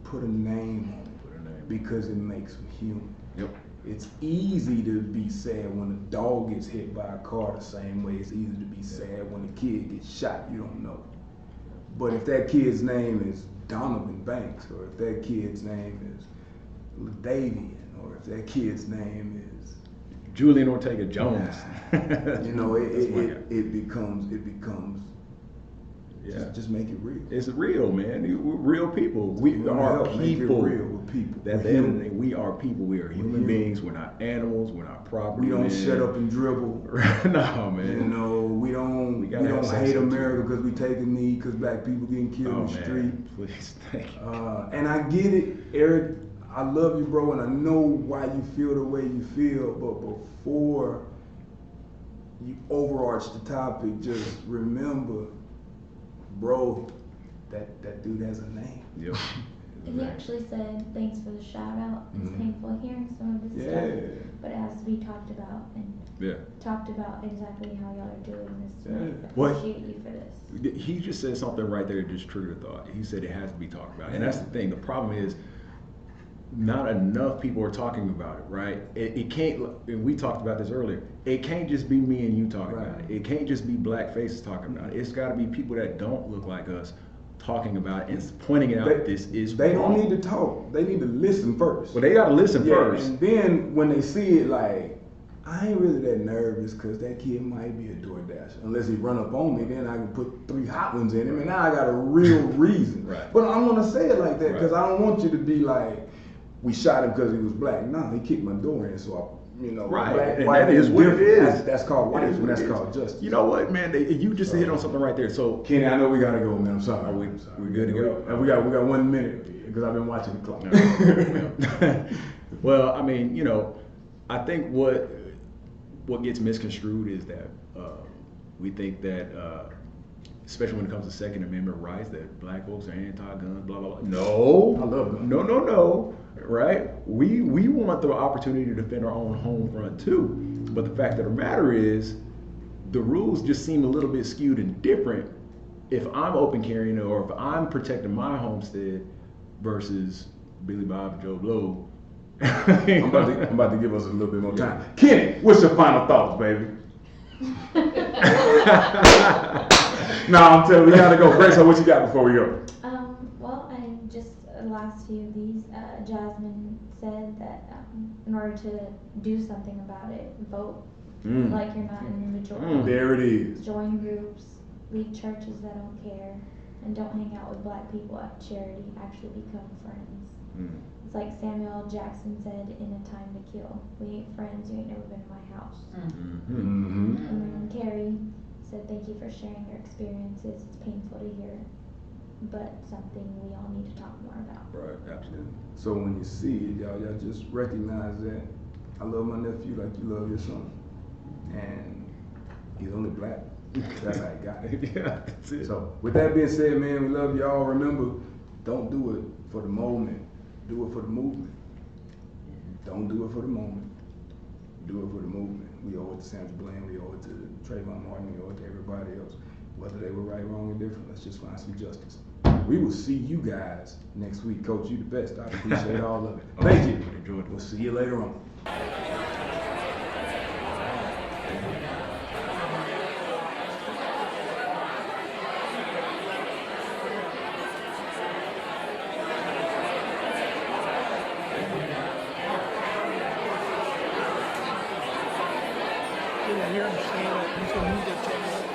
put a name on it Put her name. because it makes him human. Yep. It's easy to be sad when a dog gets hit by a car the same way it's easy to be sad when a kid gets shot you don't know. But if that kid's name is Donovan Banks, or if that kid's name is Davian, or if that kid's name is Julian Ortega Jones. you know, That's my guy. it becomes Yeah. just make it real. It's real, man. We're real people. We You wanna are help make it people. real with people. At We're the end of the human. day, we are people. We are human human. beings. We're not animals. We're not property. We don't man. shut up and dribble. No, man. You know, we We don't gotta have hate sense America too. because we take a knee because black people getting killed Oh in the man, street. please, thank you. And I get it, Eric. I love you, bro, and I know why you feel the way you feel. But before you overarch the topic, just remember, bro, that dude has a name. Yep. He actually said, thanks for the shout out. It's painful hearing some of this stuff, but it has to be talked about and talked about exactly how y'all are doing this tonight. Well, Appreciate you for this. He just said something right there that just triggered a thought. He said it has to be talked about. And that's the thing. The problem is not enough people are talking about it, right? It can't, and we talked about this earlier, it can't just be me and you talking about it. It can't just be black faces talking about it. It's got to be people that don't look like us talking about it and pointing it out. This is They wrong. don't need to talk. They need to listen first. Well, they got to listen first. And then when they see it, like, I ain't really that nervous because that kid might be a DoorDash. Unless he run up on me, then I can put 3 hot ones in him, and now I got a real reason. Right. But I want to say it like that because I don't want you to be like, we shot him because he was black. No, he kicked my door in, so Right, black, and white that is what it different. is. That's called white, That is and what that's it is. called justice. You know what, man? You just hit on something right there. So, Kenny, I know we gotta go, man. I'm sorry. We're good to go. And we got 1 minute because I've been watching the clock. Well, I mean, you know, I think what gets misconstrued is that we think that, especially when it comes to Second Amendment rights, that black folks are anti-gun, blah blah blah. No, I love guns. No. Right? We want the opportunity to defend our own home front too. But the fact of the matter is, the rules just seem a little bit skewed and different if I'm open carrying or if I'm protecting my homestead versus Billy Bob and Joe Blow. I'm about to give us a little bit more time. Kenny, what's your final thoughts, baby? No, I'm telling you, we gotta go. Grace, what you got before we go? Well, I just last few of these, Jasmine said that in order to do something about it, vote like you're not in the majority. There it is. Join groups, leave churches that don't care, and don't hang out with black people at charity. Actually become friends. It's like Samuel Jackson said in A Time to Kill. We ain't friends, you ain't never been in my house. And then Carrie said, thank you for sharing your experiences. It's painful to hear, but something we all need to talk more about. Right, absolutely. So when you see it, y'all just recognize that I love my nephew like you love your son. And he's only black. That's how he got it. Yeah, that's it. So with that being said, man, we love y'all. Remember, don't do it for the moment. Do it for the movement. Don't do it for the moment. Do it for the movement. We owe it to Sandra Bland. We owe it to Trayvon Martin. We owe it to everybody else. Whether they were right, wrong, or different, let's just find some justice. We will see you guys next week. Coach, you the best. I appreciate all of it. Thank you. Enjoyed it. We'll see you later on. Yeah, here I'm saying that he's gonna use that technology.